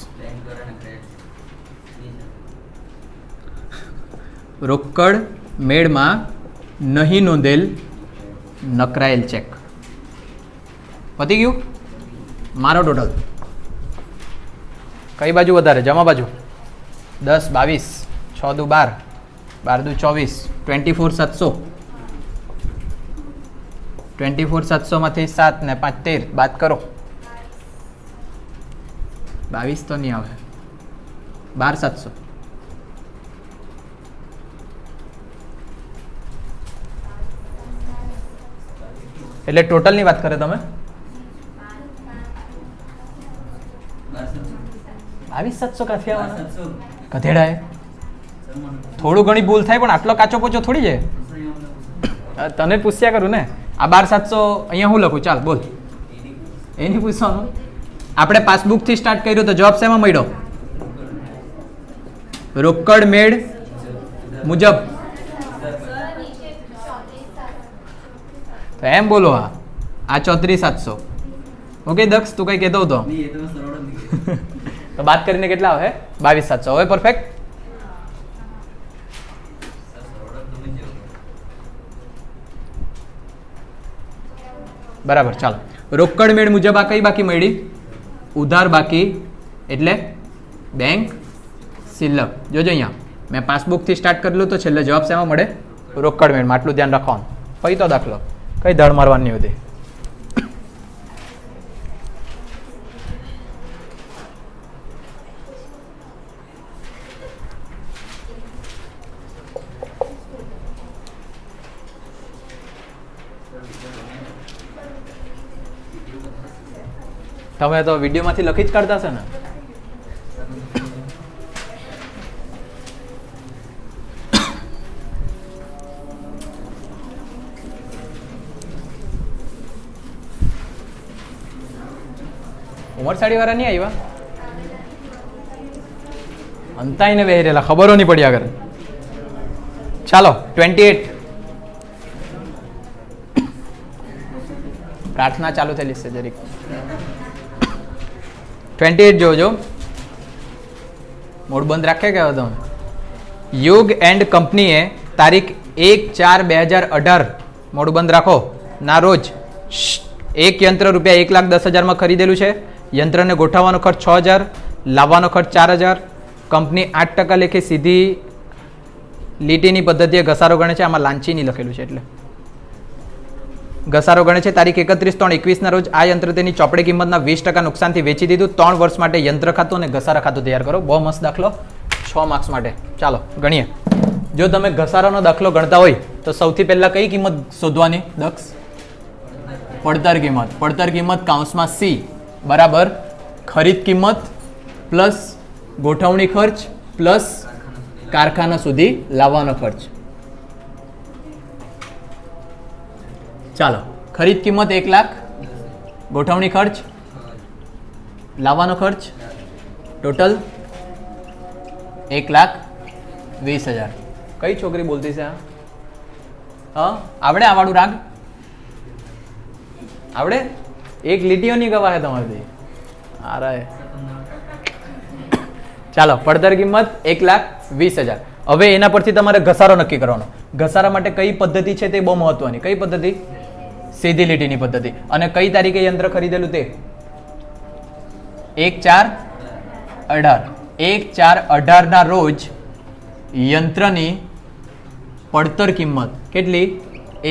રોકડ મેળમાં નહીં નોંધેલ નકરાયેલ ચેક. પતી ગયું? મારો ટોટલ કઈ બાજુ વધારે? જમા બાજુ. 10 22 6 દુ 12 12 દુ 24 24700. 24700 માંથી 7 ને 5 13 બાદ કરો. 22 તો નહીં આવે. 12700. એટલે ટોટલની વાત કરે તમે? 22700 ક્યાંથી આવવાના? ગધેડા. થોડું ઘણી ભૂલ થાય પણ આટલો કાચો પોચો થોડી છે. તને પૂછ્યા કરું ને. આ 12700 અહીંયા હું લખું? ચાલ બોલ. એની પૂછવાનું. આપણે પાસબુક થી સ્ટાર્ટ કર્યું તો જવાબ શેમાં મળ્યો? રોકડ મેળ મુજબ. તો એમ બોલો. આ 34700. ઓકે દક્ષ, તું કઈ કહેતો હતો? તો બાદ કરીને કેટલા આવે? 22700. હવે પરફેક્ટ. બરાબર. ચાલો, રોકડ મેળ મુજબ આ કઈ બાકી મળી? ઉધાર બાકી એટલે બેંક શિલ્લક. જોજો અહીંયા મેં પાસબુક થી સ્ટાર્ટ કરેલું તો છેલ્લે જવાબ શેમાં મળે? રોકડ મેળમાં. આટલું ધ્યાન રાખવાનું. પૈતો દાખલો કઈ ધડ મારવાની હતી. તમે તો વિડીયોમાંથી લખી જ કાઢતા હશે ને. ઉમરસાડી વાળા નહીં આવ્યા અંતાઈને બેહી રહેલા ખબરો નહીં પડી આગળ. ચાલો 28 પ્રાર્થના ચાલુ થયેલી છે જરીક. 28 જોજો મોડ બંધ રાખ્યા કે તમે. યુગ એન્ડ કંપનીએ તારીખ 1/4/2018 મોડ બંધ રાખો ના રોજ એક યંત્ર રૂપિયા 1,10,000 ખરીદેલું છે. યંત્રને ગોઠવવાનો ખર્ચ 6,000, લાવવાનો ખર્ચ 4,000. કંપની 8% લેખે સીધી લીટીની પદ્ધતિએ ઘસારો ગણે છે. આમાં લાંચીની લખેલું છે એટલે ઘસારો ગણે છે. તારીખ 31/3/21 રોજ આ યંત્ર તેની ચોપડે કિંમતના 20% નુકસાનથી વેચી દીધું. 3 વર્ષ માટે યંત્ર ખાતું અને ઘસારા ખાતું તૈયાર કરો. બહુ મસ્ત દાખલો 6 માર્ક્સ માટે. ચાલો ગણીએ. જો તમે ઘસારાનો દાખલો ગણતા હોય તો સૌથી પહેલા કઈ કિંમત શોધવાની દક્ષ? પડતર કિંમત. પડતર કિંમત કૌંસમાં સી બરાબર ખરીદ કિંમત પ્લસ ગોઠવણી ખર્ચ પ્લસ કારખાના સુધી લાવવાનો ખર્ચ. ચાલો ખરીદ કિંમત 1 લાખ, ગોઠવણી ખર્ચ લાવવાનો ખર્ચ ટોટલ 1,20,000. કઈ છોકરી બોલતી છે? હા આવડે આ વાળું રાગ આવડે? એક લીટીઓ નહીં ગવાય તમારાથી. અરે ચાલો પડતર કિંમત 1,20,000. હવે એના પરથી તમારે ઘસારો નક્કી કરવાનો. ઘસારા માટે કઈ પદ્ધતિ છે તે બહુ મહત્વની. કઈ પદ્ધતિ? સીધી લીટીની પદ્ધતિ. અને કઈ તારીખે યંત્ર ખરીદેલું તે? 1/4/18. 1/4/18 ના રોજ યંત્રની પડતર કિંમત કેટલી?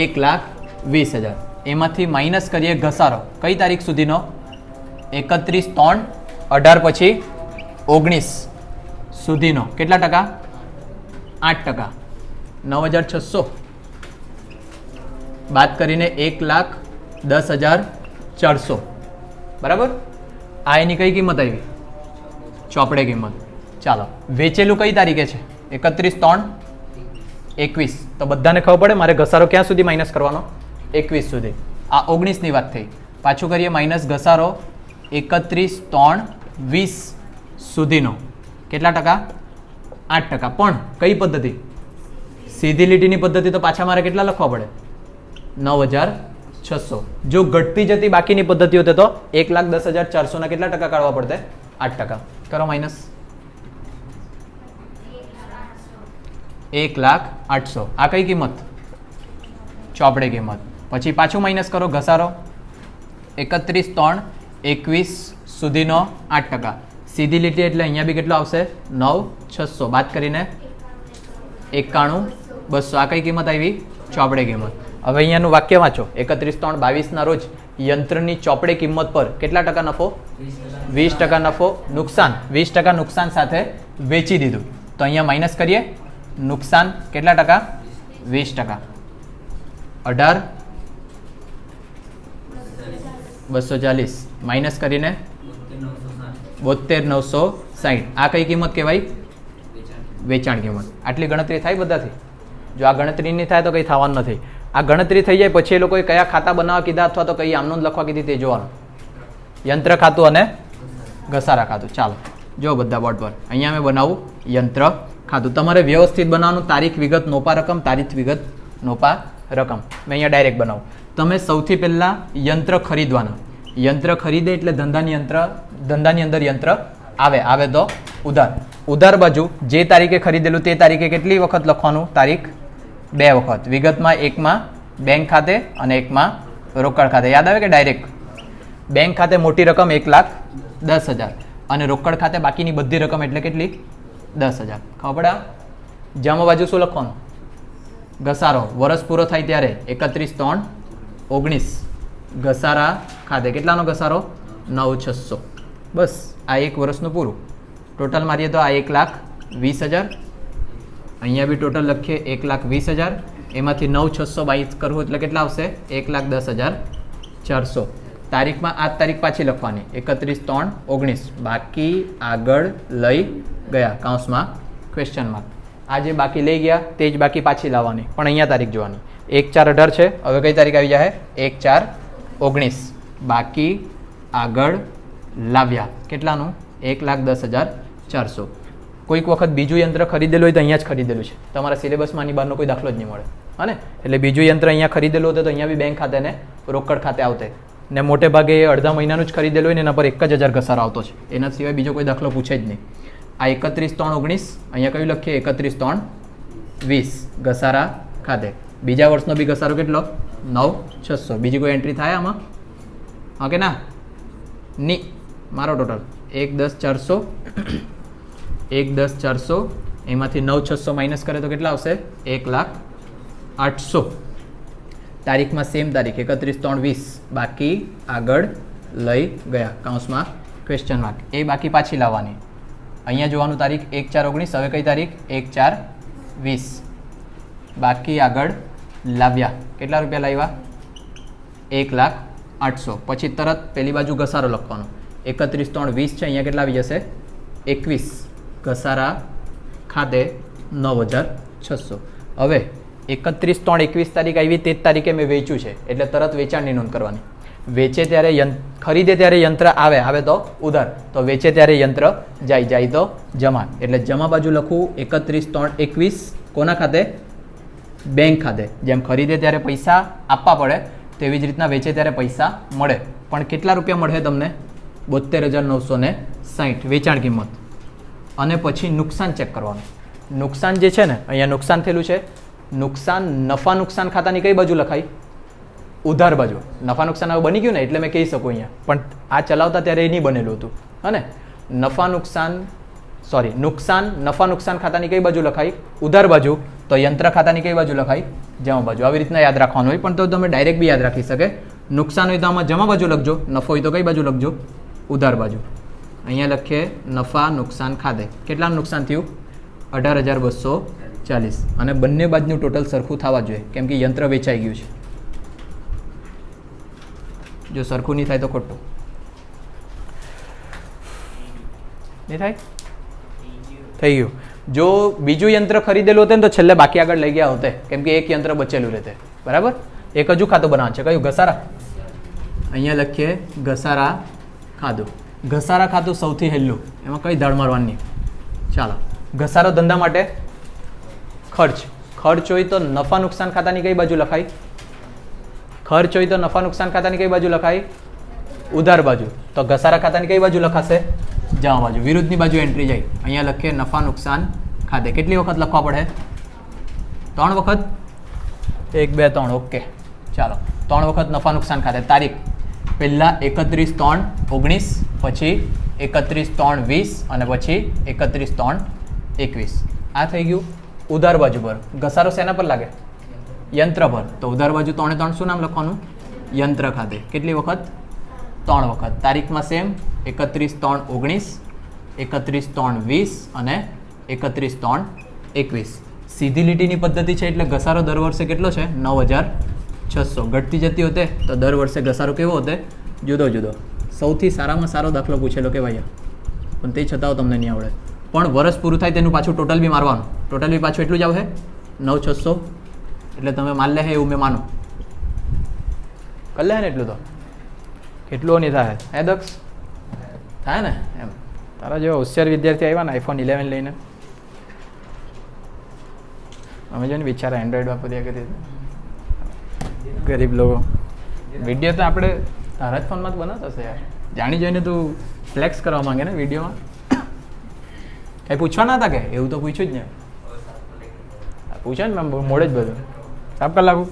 1,20,000. એમાંથી માઇનસ કરીએ ઘસારો. કઈ તારીખ સુધીનો? 31/3/18 પછી 19 સુધીનો. કેટલા ટકા? 8%. 9,600 બાદ કરીને 1,10,400 બરાબર. આ એની કઈ કિંમત આવી? ચોપડે કિંમત. ચાલો વેચેલું કઈ તારીખે છે? 31/3/21. તો બધાને ખબર પડે મારે ઘસારો ક્યાં સુધી માઇનસ કરવાનો? 21 સુધી. આ 19 ની વાત થઈ. પાછું કરીએ માઇનસ ઘસારો 31/3/20 સુધીનો. કેટલા ટકા? 8%. પણ કઈ પદ્ધતિ? સીધી લીટીની પદ્ધતિ. તો પાછા મારે કેટલા લખવા પડે? 9,600. જો ઘટતી જતી બાકીની પદ્ધતિઓ તો 1,10,400 ના કેટલા ટકા કાઢવા પડતે? 8%. કરો માઇનસ. 1,08,000. આ કઈ કિંમત? ચોપડે કિંમત. પછી પાછું માઇનસ કરો ઘસારો 31/3/21 સુધીનો 8%. સીધી લીટી એટલે અહીંયા બી કેટલો આવશે? 9,600 બાદ કરીને 91,200. આ કઈ કિંમત આવી? ચોપડે કિંમત. હવે અહીંયાનું વાક્ય વાંચો. 31/3/22 ના રોજ યંત્રની ચોપડે કિંમત પર કેટલા ટકા નફો? 20% નફો. નુકસાન 20% નુકસાન સાથે વેચી દીધું. તો અહીંયા માઇનસ કરીએ. નુકસાન કેટલા ટકા? 20%. 18,240 માઇનસ કરીને 72,960. આ કઈ કિંમત કહેવાય? વેચાણ કિંમત. આટલી ગણતરી થાય બધાથી? જો આ ગણતરી નહીં થાય તો કંઈ થવાનું નથી. આ ગણતરી થઈ જાય પછી એ લોકોએ કયા ખાતા બનાવવા કીધા અથવા તો કઈ આમનોંધ લખવા કીધી તે જોવાનું. યંત્ર ખાતું અને ઘસારા ખાતું. ચાલો જો બધા બોર્ડ પર. અહીંયા મેં બનાવું યંત્ર ખાતું. તમારે વ્યવસ્થિત બનાવવાનું. તારીખ વિગત નોપા રકમ, તારીખ વિગત નોપા રકમ. મેં અહીંયા ડાયરેક્ટ બનાવું. તમે સૌથી પહેલાં યંત્ર ખરીદવાના. યંત્ર ખરીદે એટલે ધંધાની અંદર યંત્ર આવે તો ઉધાર. ઉધાર બાજુ જે તારીખે ખરીદેલું તે તારીખે કેટલી વખત લખવાનું? તારીખ 2 વખત. વિગતમાં એકમાં બેંક ખાતે અને એકમાં રોકડ ખાતે. યાદ આવે કે ડાયરેક્ટ? બેંક ખાતે મોટી રકમ 1,10,000 અને રોકડ ખાતે બાકીની બધી રકમ એટલે કેટલી? 10,000. ખબર પડે? જમા બાજુ શું લખવાનું? ઘસારો વર્ષ પૂરો થાય ત્યારે 31 3 19 ઘસારા ખાતે કેટલાનો ઘસારો 9,600. બસ આ એક વર્ષનું પૂરું. ટોટલ મારીએ તો આ 1,20,000. અહીંયા બી ટોટલ લખીએ 1,20,000. એમાંથી 9,600 બાય કરવું એટલે કેટલા આવશે 1,10,400. તારીખમાં આ તારીખ પાછી લખવાની 31 3 19. બાકી આગળ લઈ ગયા કૌંસમાં ક્વેશ્ચન માર્ક. આ જે બાકી લઈ ગયા તે જ બાકી પાછી લાવવાની, પણ અહીંયા તારીખ જોવાની. 1/4/18 છે. હવે કઈ તારીખ આવી જાય 1/4/19. બાકી આગળ લાવ્યા કેટલાનું 1,10,400. કોઈક વખત બીજું યંત્ર ખરીદેલું હોય તો અહીંયા જ ખરીદેલું છે. તમારા સિલેબસમાં આની બહારનો કોઈ દાખલો જ નહીં મળે. હા ને, એટલે બીજું યંત્ર અહીંયા ખરીદેલું હતું તો અહીંયા બી બેંક ખાતે ને રોકડ ખાતે આવતે. ને મોટે ભાગે અડધા મહિનાનું જ ખરીદેલું હોય ને એના પર 1,000 ઘસારો આવતો છે. એના સિવાય બીજો કોઈ દાખલો પૂછે જ નહીં. આ 31 3 19. અહીંયા કયું લખીએ 31 3 20 ઘસારા ખાતે. બીજા વર્ષનો બી ઘસારો કેટલો 9,600. બીજી કોઈ એન્ટ્રી થાય આમાં? હા કે ના? ની મારો ટોટલ 1,10,400. 1,10,400 એમાંથી 9,600 માઇનસ કરે તો કેટલા આવશે 1,08,000. તારીખમાં સેમ તારીખ 31 3 20. બાકી આગળ લઈ ગયા કૌંસમાં ક્વેશ્ચન માર્ક. એ બાકી પાછી લાવવાની. અહીંયા જોવાનું તારીખ 1/4/19. હવે કઈ તારીખ 1/4/20. બાકી આગળ લાવ્યા કેટલા રૂપિયા લાવ્યા 1,08,000. પછી તરત પેલી બાજુ ઘસારો લખવાનો. 31 3 20 છે. અહીંયા કેટલા આવી જશે 21. ઘસારા ખાતે 9,600. હવે 31 3 21 તારીખ આવી તે જ તારીખે મેં વેચ્યું છે એટલે તરત વેચાણની નોંધ કરવાની. વેચે ત્યારે ખરીદે ત્યારે યંત્ર આવે તો ઉધાર, તો વેચે ત્યારે યંત્ર જાય તો જમા. એટલે જમા બાજુ લખું 31 3 21 કોના ખાતે બેંક ખાતે. જેમ ખરીદે ત્યારે પૈસા આપવા પડે તેવી જ રીતના વેચે ત્યારે પૈસા મળે. પણ કેટલા રૂપિયા મળે તમને 72,960 વેચાણ કિંમત. અને પછી નુકસાન ચેક કરવાનું. નુકસાન જે છે ને અહીંયા નુકસાન થયેલું છે. નુકસાન નફા નુકસાન ખાતાની કઈ બાજુ લખાય ઉધાર બાજુ. નફા નુકસાન હવે બની ગયું ને એટલે મેં કહી શકું અહીંયા, પણ આ ચલાવતા ત્યારે એ નહીં બનેલું હતું. અને નુકસાન નફા નુકસાન ખાતાની કઈ બાજુ લખાય ઉધાર બાજુ, તો યંત્ર ખાતાની કઈ બાજુ લખાય જમા બાજુ. આવી રીતના યાદ રાખવાનું હોય, પણ તો તમે ડાયરેક્ટ બી યાદ રાખી શકે. નુકસાન હોય તો આમાં જમા બાજુ લખજો, નફો હોય તો કઈ બાજુ લખજો ઉધાર બાજુ. અહીંયા લખીએ નફા નુકસાન ખાતે કેટલાનું નુકસાન થયું 18,240. અને બંને બાજુનું ટોટલ સરખું થવા જોઈએ કેમ કે યંત્ર વેચાઈ ગયું છે. જો સરખું નહીં થાય તો ખોટું નહીં થાય. થઈ ગયું. જો બીજું યંત્ર ખરીદેલું હોતે ને તો છેલ્લે બાકી આગળ લઈ ગયા હોતે કેમ કે એક યંત્ર બચેલું રહેતે. બરાબર. એક હજુ ખાતું બનાવવાનું છે. કયું ઘસારા. અહીંયા લખીએ ઘસારા ખાતું. ઘસારા ખાતું સૌથી હેલું. એમાં કઈ દાળ મારવાની. ચાલો. ઘસારો ધંધા માટે ખર્ચ હોય તો નફા નુકસાન ખાતાની કઈ બાજુ લખાય ખર્ચ હોય તો નફા નુકસાન ખાતાની કઈ બાજુ લખાય ઉધાર બાજુ. તો ઘસારા ખાતાની કઈ બાજુ લખાશે જમા બાજુ. વિરુદ્ધની બાજુ એન્ટ્રી જાય. અહીંયા લખીએ નફા નુકસાન ખાતે. કેટલી વખત લખવા પડે 3 વખત 1 2 3. ઓકે ચાલો 3 વખત નફા નુકસાન ખાતે. તારીખ પહેલા 31 3 19, પછી 31 3 20 અને પછી 31 3 21. આ થઈ ગયું ઉધાર બાજુ પર. ઘસારો શેના પર લાગે યંત્ર પર. તો ઉધાર બાજુ 3 3 શું નામ લખવાનું યંત્ર ખાતે. કેટલી વખત 3 વખત. તારીખમાં સેમ 31 3 19, 31 3 20 અને 31 3 21. સીધી લીટીની પદ્ધતિ છે એટલે ઘસારો દર વર્ષે કેટલો છે 9,600. ઘટતી જતી હોતે તો દર વર્ષે ઘસારો કેવો હોતે જુદો જુદો. સૌથી સારામાં સારો દાખલો પૂછેલો કે ભાઈ, પણ તે છતાં તમને નહીં આવડે. પણ વર્ષ પૂરું થાય તેનું પાછું ટોટલ બી મારવાનું. ટોટલ બી પાછું એટલું જ આવે 9,600. એટલે તમે માન લે એવું મેં માનું કરી લે ને એટલું તો કેટલું નહીં થાય હે દક્ષ થાય ને એમ. તારા જેવા હોશિયાર વિદ્યાર્થી આવ્યા ને iPhone 11 લઈને અમે જો ને બિચારા એન્ડ્રોઈડ વાપરી કરી ગરીબ લોકો. વિડીયો તો આપણે તારા જ ફોનમાં જ બનાવતા હશે યાર. જાણી જોઈને તું ફ્લેક્સ કરવા માંગે ને વિડીયોમાં. કંઈ પૂછવા ના હતા કે એવું તો પૂછ્યું જ ને. પૂછે ને મેમ મોડે જ બધું સાફ કરી લાગું.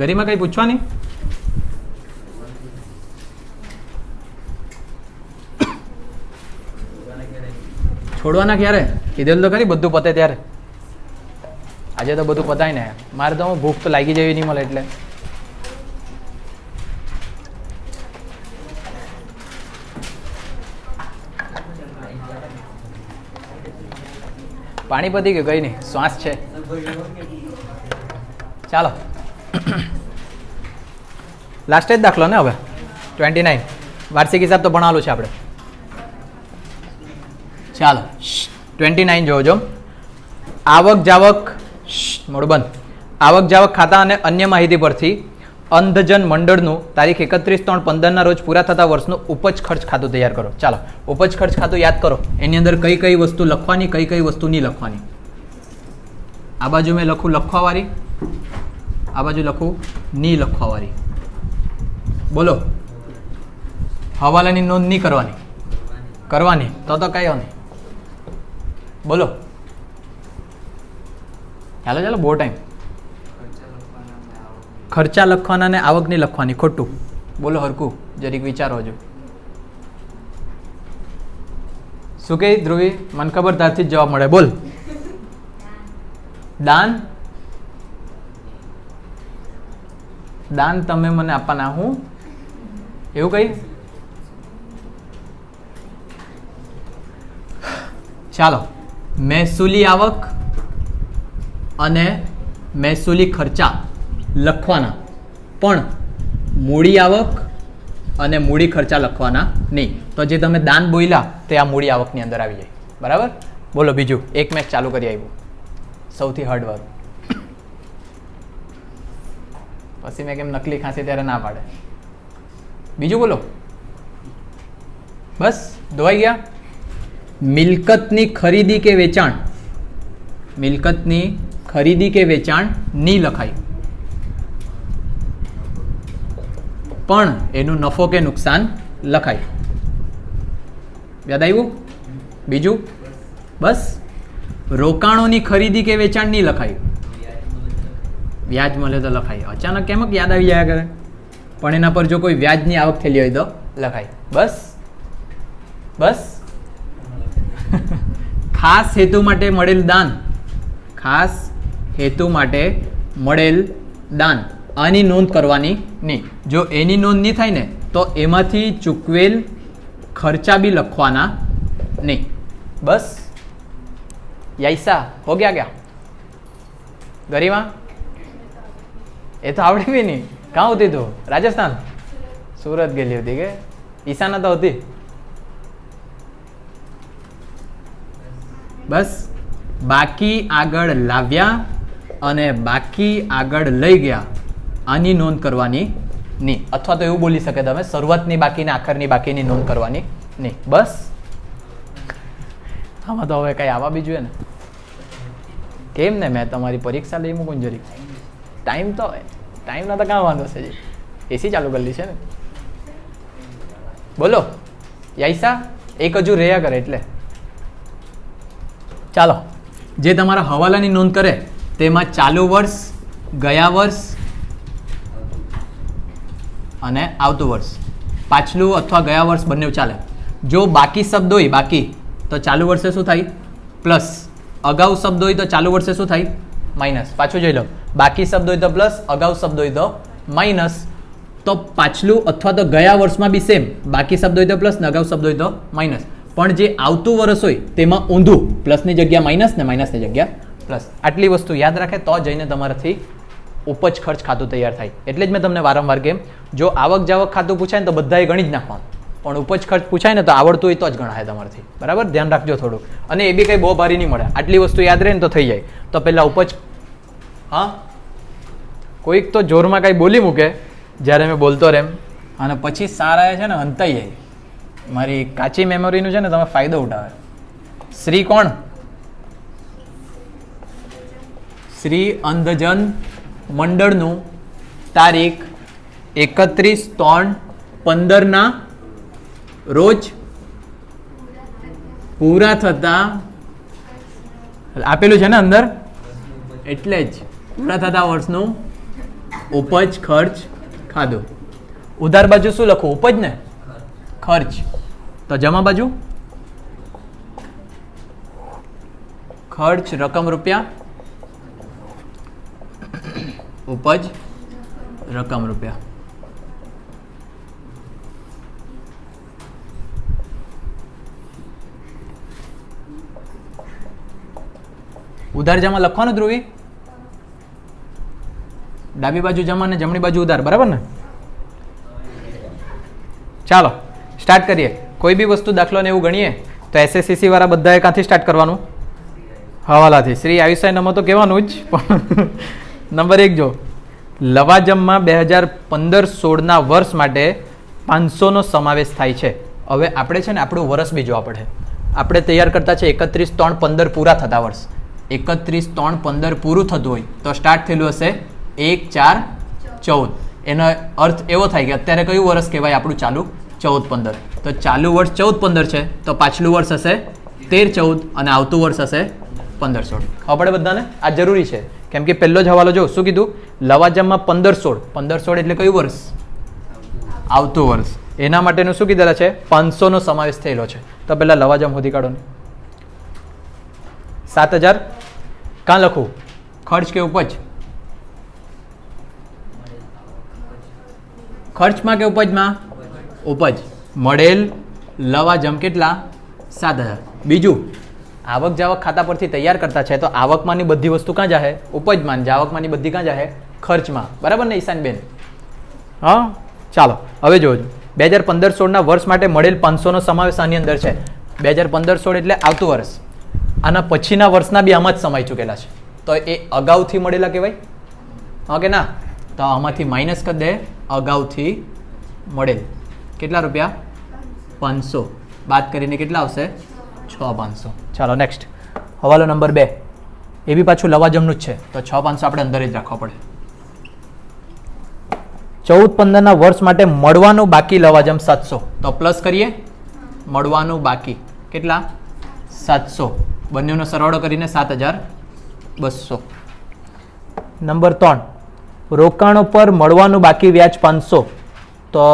ગરીમાં કંઈ પૂછવા નહીં. છોડવાના ક્યારે કીધેલું તો ખરી બધું પતે ત્યારે. આજે તો બધું પતાય ને, મારે તો ભૂખ તો લાગી જેવી નહીં મળે એટલે. પાણી પતી ગયું, કઈ નહીં, શ્વાસ છે. ચાલો લાસ્ટ જ દાખલો ને હવે 29 વાર્ષિક હિસાબ તો ભણાવેલું છે આપણે. ચાલો 29 જોજો. આવક જાવક મોડું બંધ. આવક જાવક ખાતા અને અન્ય માહિતી પરથી અંધજન મંડળનું તારીખ 31/3/15 રોજ પૂરા થતા વર્ષનું ઉપજ ખર્ચ ખાતું તૈયાર કરો. ચાલો ઉપજ ખર્ચ ખાતું યાદ કરો. એની અંદર કઈ કઈ વસ્તુ લખવાની, કઈ કઈ વસ્તુ નહીં લખવાની. આ બાજુ મેં લખું લખવાવાળી, આ બાજુ લખું નહીં લખવાવાળી. બોલો, હવાલાની નોંધ નહીં કરવાની, કરવાની તો કઈ નહીં. બોલો ચાલો ચાલો, બહુ ટાઈમ. ખર્ચા લખવાના ને આવક નહીં લખવાની, ખોટું. બોલો હરકું, જરીક વિચારો હજુ. શું કહે ધ્રુવી? મને ખબર તારથી જ જવાબ મળે. બોલ. દાન, દાન તમે મને આપવાના. હું એવું કઈ? ચાલો, મહેસૂલી આવક અને મહેસૂલી ખર્ચા લખવાના, પણ મૂડી આવક અને મૂડી ખર્ચા લખવાના નહીં. તો જે તમે દાન બોલ્યા તે આ મૂડી આવકની અંદર આવી જાય. બરાબર? બોલો બીજું. એક મેચ ચાલુ કરી આવ્યું, સૌથી હાર્ડ વાળું. પછી મેં કેમ નકલી ખાંસી ત્યારે ના પાડે. બીજું બોલો. બસ ધોવાઈ ગયા. મિલકતની ખરીદી કે વેચાણ, મિલકતની ખરીદી કે વેચાણ નહીં લખાય, પણ એનું નફો કે નુકસાન લખાય. યાદ આવ્યું? બીજું બસ. રોકાણોની ખરીદી કે વેચાણ નહીં લખાય, વ્યાજ મળે તો લખાય. અચાનક કેમ યાદ આવી જાય કરે? પણ એના પર જો કોઈ વ્યાજની આવક થયેલી હોય તો લખાય. બસ બસ. ખાસ હેતુ માટે મળેલ દાન, ખાસ હેતુ માટે મળેલ દાન, આની નોંધ કરવાની નહીં. જો એની નોંધ નહીં થાય ને તો એમાંથી ચૂકવેલ ખર્ચા બી લખવાના નહીં. બસ યૈસા હો ગયા ક્યાં ગરિમા? એ તો આવડે બી નહીં. કાં હોતી તું? રાજસ્થાન, સુરત ગયેલી હતી કે? ઈશાના તો હતી. બસ. બાકી આગળ લાવ્યા અને બાકી આગળ લઈ ગયા, આની નોંધ કરવાની નહીં. અથવા તો એવું બોલી શકે તમે, શરૂઆતની બાકી ને આખરની બાકીની નોંધ કરવાની નહીં. બસ. આમાં તો હવે કઈ આવવા બી જોઈએ ને. કેમ ને, મેં તમારી પરીક્ષા લઈ મૂકું જરી. ટાઈમ તો ટાઈમના તો કાં વાંધો છે? એસી ચાલુ કરેલી છે ને. બોલો યૈસા. એક હજુ રહ્યા કરે એટલે. ચાલો, જે તમારા હવાલાની નોંધ કરે તેમાં ચાલુ વર્ષ, ગયા વર્ષ અને આવતું વર્ષ, પાછલું અથવા ગયા વર્ષ બંને ચાલે. જો બાકી શબ્દ હોય, બાકી તો ચાલુ વર્ષે શું થાય? પ્લસ. અગાઉ શબ્દ હોય તો ચાલુ વર્ષે શું થાય? માઇનસ. પાછું જોઈ લો. બાકી શબ્દ હોય તો પ્લસ, અગાઉ શબ્દ હોય તો માઇનસ. તો પાછલું અથવા તો ગયા વર્ષમાં બી સેમ, બાકી શબ્દ હોય તો પ્લસ ને અગાઉ શબ્દ હોય તો માઇનસ. પણ જે આવતું વર્ષ હોય તેમાં ઊંધું, પ્લસની જગ્યા માઇનસ ને માઇનસની જગ્યા પ્લસ. આટલી વસ્તુ યાદ રાખે તો જઈને તમારાથી ઉપજ ખર્ચ ખાતું તૈયાર થાય. એટલે જ મેં તમને વારંવાર કેમ, જો આવક જાવક ખાતું પૂછાય ને તો બધાએ ગણી જ નાખવાનું, પણ ઉપજ ખર્ચ પૂછાય ને તો આવડતું હોય તો જ ગણાય તમારાથી. બરાબર? ધ્યાન રાખજો થોડું. અને એ બી કંઈ બહુ ભારી નહીં મળે. આટલી વસ્તુ યાદ રહે ને તો થઈ જાય. તો પહેલાં ઉપજ. હા, કોઈક તો જોરમાં કાંઈ બોલી મૂકે જ્યારે મેં બોલતો રેમ, અને પછી સારા છે ને હંતાઈ જાય. મારી કાચી મેમરીનું છે ને તમે ફાયદો ઉઠાવે. શ્રી કોણ? શ્રી અંધજન મંડળનું તારીખ 31/3/15 રોજ પૂરા થતા, આપેલું છે ને અંદર, એટલે જ પૂરા થતા વર્ષનું ઉપજ ખર્ચ ખાધું. ઉધાર બાજુ શું લખું? ઉપજ ને ખર્ચ. તો જમા બાજુ ખર્ચ રકમ રૂપિયા ઉપજ રકમ રૂપિયા. ઉધાર જમા લખવાનું ધ્રુવી, ડાબી બાજુ જમા ને જમણી બાજુ ઉધાર, બરાબર ને? ચાલો સ્ટાર્ટ કરીએ. કોઈ બી વસ્તુ દાખલો ને એવું ગણીએ તો એસએસસીસી વાળા બધાએ ક્યાંથી સ્ટાર્ટ કરવાનું? હવાલાથી. શ્રી આયુષાઈ નમો તો કહેવાનું જ, પણ નંબર 1 જો, લવાજમમાં 2015-16ના વર્ષ માટે 500નો સમાવેશ થાય છે. હવે આપણે છે ને આપણું વર્ષ બી જોવા પડે. આપણે તૈયાર કરતા છે 31/3/15 પૂરા થતા વર્ષ. 31/3/15 પૂરું થતું હોય તો સ્ટાર્ટ થયેલું હશે 1/4/14. એનો અર્થ એવો થાય કે અત્યારે કયું વર્ષ કહેવાય આપણું ચાલુ? 14/15. તો ચાલુ વર્ષ 14/15 છે તો પાછલું વર્ષ હશે 13/14 અને આવતું વર્ષ હશે 15/16. ખબર પડે બધાને? આ જરૂરી છે કેમ કે પહેલો જ હવાલો જો શું કીધું? લવાજમમાં 15/16. 15/16 એટલે કયું વર્ષ? આવતું વર્ષ. એના માટેનું શું કીધેલા છે? 500નો સમાવેશ થયેલો છે. તો પહેલા લવાજમ શોધી કાઢો ને. 7000 કાં લખું? ખર્ચ કે ઉપજ? ખર્ચમાં કે ઉપજમાં? ઉપજ. મળેલ લવાજમ કેટલા? 7000. બીજું, આવક જાવક ખાતા પરથી તૈયાર કરતા છે તો આવકમાંની બધી વસ્તુ ક્યાં જાહે? ઉપજમાં. જાવકમાંની બધી ક્યાં જાહે? ખર્ચમાં. બરાબર ને ઈશાનબેન? હા ચાલો હવે જોજો. 2015-16ના વર્ષ માટે મળેલ 500નો સમાવેશ આની અંદર છે. 2015-16 એટલે આવતું વર્ષ. આના પછીના વર્ષના બી આમાં જ સમાઈ ચૂકેલા છે તો એ અગાઉથી મળેલા કહેવાય? હા કે ના? તો આમાંથી માઇનસ કરી દે. અગાઉથી મળેલ કેટલા રૂપિયા? 500. બાદ કરીને કેટલા આવશે? 6,500. ચાલો નેક્સ્ટ. હવાલો નંબર 2 એ બી પાછું લવાજમનું જ છે તો 6,500 આપણે અંદર જ રાખવા પડે. 14/15ના વર્ષ માટે મળવાનું બાકી લવાજમ 700. તો પ્લસ કરીએ. મળવાનું બાકી કેટલા? 700. બંનેનો સરવાળો કરીને 7,200. નંબર 3, રોકાણો પર મળવાનું બાકી વ્યાજ 500. તો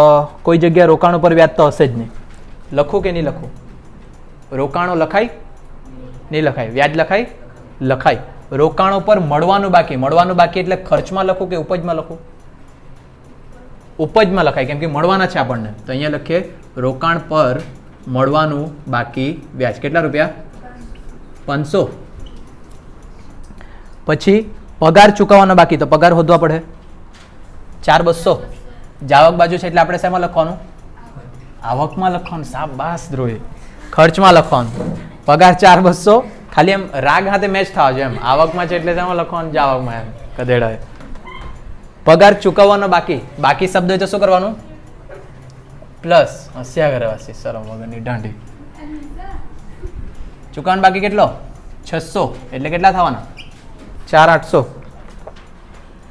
કોઈ જગ્યાએ રોકાણો પર વ્યાજ તો હશે જ નહીં. લખું કે નહીં લખું? રોકાણો લખાય? નહીં લખાય. વ્યાજ લખાય? લખાય. રોકાણો પર મળવાનું બાકી. મળવાનું બાકી એટલે ખર્ચમાં લખું કે ઉપજમાં લખું? ઉપજમાં લખાય કેમ કે મળવાના છે આપણને. તો અહીંયા લખીએ રોકાણ પર મળવાનું બાકી વ્યાજ કેટલા રૂપિયા? 500. પછી પગાર ચૂકવવાનો બાકી તો પગાર શોધવા પડે 4,200. જાવક બાજુ છે એટલે આપણે શેમાં લખવાનું? આવકમાં લખવાનું. શાબાશ ધ્રુવી. ખર્ચમાં લખવાનું. પગાર 4,200 ખાલી એમ રાગ હાથે મેચ થવા જોઈએ એમ. આવકમાં છે એટલે શેમાં લખવાનું? જાવકમાં એમ કદેડા. પગાર ચૂકવવાનો બાકી. બાકી શબ્દ હોય તો શું કરવાનું? પ્લસ. હસ્યા કરે વાસી શરમ વગરની દાંડી. ચૂકવવાનો બાકી કેટલો? 600 એટલે કેટલા થવાના? 4,800.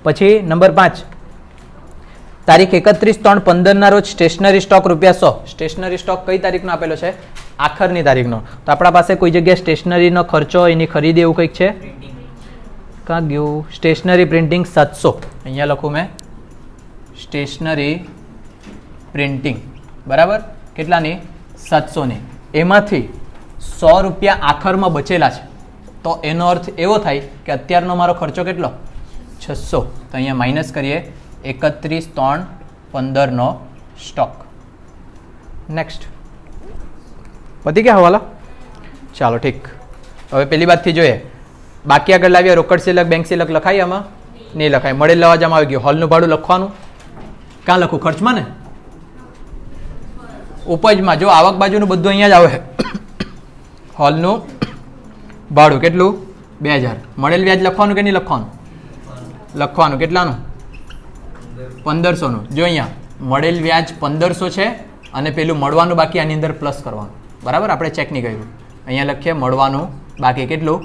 પછી નંબર 5, તારીખ 31/3/15ના રોજ સ્ટેશનરી સ્ટોક ₹100. સ્ટેશનરી સ્ટોક કઈ તારીખનો આપેલો છે? આખરની તારીખનો. તો આપણા પાસે કોઈ જગ્યાએ સ્ટેશનરીનો ખર્ચો એની ખરીદી એવું કંઈક છે? ક્યાં ગયું? Stationery printing 700. અહીંયા લખું મેં સ્ટેશનરી પ્રિન્ટિંગ. બરાબર? કેટલાની? 700ની. એમાંથી ₹100 આખરમાં બચેલા છે તો એનો અર્થ એવો થાય કે અત્યારનો મારો ખર્ચો કેટલો? 600. તો અહીંયા માઇનસ કરીએ 31/3/15નો સ્ટોક. નેક્સ્ટ. પતી ગયા હવાલા? ચાલો ઠીક. હવે પેલી બાદથી જોઈએ. બાકી આગળ લાવ્યા રોકડ સિલક બેંક સિલક લખાય? આમાં નહીં લખાય. મળેલ લવાજમ આવી ગયું. હોલનું ભાડું લખવાનું. ક્યાં લખું? ખર્ચમાં ને? ઉપજમાં. જો આવક બાજુનું બધું અહીંયા જ આવે. હોલનું ભાડું કેટલું? 2,000. મળેલ વ્યાજ લખવાનું કે નહીં લખવાનું? લખવાનું. કેટલાનું? 1500નું. જો અહીંયા મળેલ વ્યાજ 1500 છે અને પેલું મળવાનું બાકી આની અંદર પ્લસ કરવાનું. બરાબર? આપણે ચેક નહીં કર્યું. અહીંયા લખીએ મળવાનું બાકી કેટલું?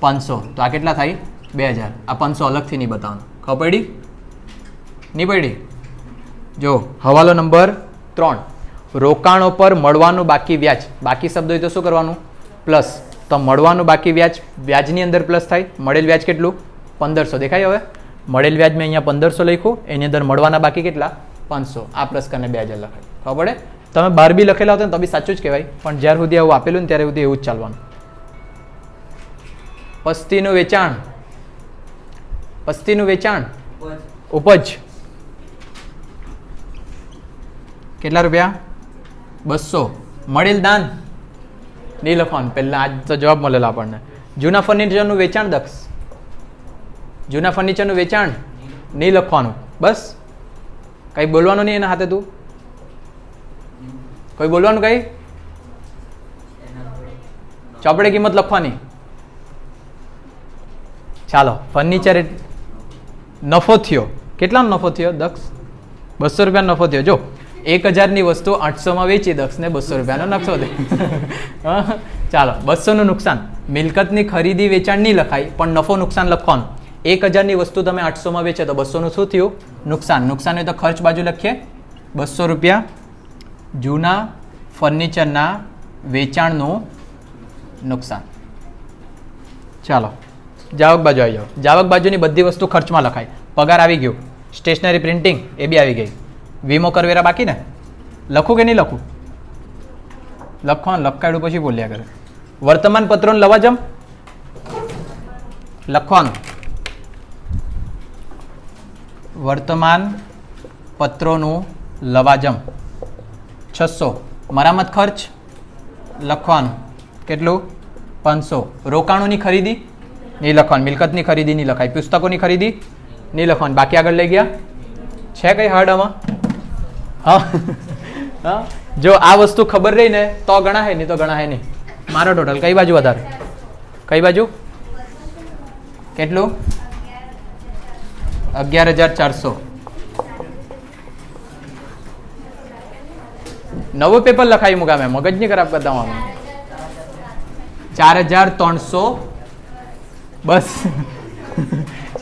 500. તો આ કેટલા થાય? 2,000. આ 500 અલગથી નહીં બતાવવાનું. ખબર પડી? નહીં પડી? જો હવાલો નંબર 3, રોકાણો પર મળવાનું બાકી વ્યાજ. બાકી શબ્દ હોય તો શું કરવાનું? પ્લસ. તો મળવાનું બાકી વ્યાજ, વ્યાજની અંદર પ્લસ થાય. મળેલ વ્યાજ કેટલું? 1500. દેખાય? હવે મળેલ વ્યાજ મેં અહીંયા 1500 લખ્યું. એની અંદર મળવાના બાકી કેટલા? 500. આ પ્લસ કરીને 2,000 લખાય. ખબર પડે? તમે 12 બી લખેલા હોત ને તો બી સાચું જ કહેવાય, પણ જ્યાર સુધી આવું આપેલું ને ત્યારે સુધી એવું જ ચાલવાનું. પસ્તીનું વેચાણ. પસ્તીનું વેચાણ ઉપજ કેટલા રૂપિયા 200. મળેલ દાન નહીં લખવાનું, પહેલા આજ તો જવાબ મળેલો આપણને. જૂના ફર્નિચરનું વેચાણ દક્ષ, જૂના ફર્નિચરનું વેચાણ નહીં લખવાનું. બસ કઈ બોલવાનું નહીં એના હાથે. તું કોઈ બોલવાનું કઈ ચોપડે કિંમત લખવાની. ચાલો ફર્નિચર નફો થયો. કેટલાનો નફો થયો દક્ષ? 200 રૂપિયાનો નફો થયો. જો 1000ની વસ્તુ 800માં વેચી દક્ષને 200 રૂપિયાનો નફો થયો. ચાલો 200નું નુકસાન. મિલકતની ખરીદી વેચાણ નહીં લખાય પણ નફો નુકસાન લખવાનું. 1000ની વસ્તુ તમે 800માં વેચે તો 200નું શું થયું? નુકસાન. નુકસાન હોય તો ખર્ચ બાજુ લખીએ 200 રૂપિયા જૂના ફર્નિચરના વેચાણનું નુકસાન. ચાલો જાવક બાજુ આવી જાઓ. જાવક બાજુની બધી વસ્તુ ખર્ચમાં લખાય. પગાર આવી ગયો, સ્ટેશનરી પ્રિન્ટિંગ એ બી આવી ગઈ, વીમો કરવેરા બાકી ને. લખું કે નહીં લખું? લખવાનું, લખાડ્યું પછી બોલ્યા કરે. વર્તમાન પત્રોનું લવાજમ લખવાનું. વર્તમાન પત્રોનું લવાજમ 600. મરામત ખર્ચ લખવાનું. કેટલું? 500. રોકાણોની ખરીદી નહીં લખવાનું, મિલકતની ખરીદી નહીં લખાય, પુસ્તકોની ખરીદી નહીં લખવાનું. બાકી આગળ લઈ ગયા છે કઈ હાર્ડ આમાં? હા હા, જો આ વસ્તુ ખબર રહી ને તો ગણાય, નહીં તો ગણાય નહીં. મારો ટોટલ કઈ બાજુ વધારે? કઈ બાજુ? કેટલું? 11,400. નવું પેપર લખાવી મૂકા મેં, મગજ નહીં ખરાબ કરતા હું. 4,300 બસ.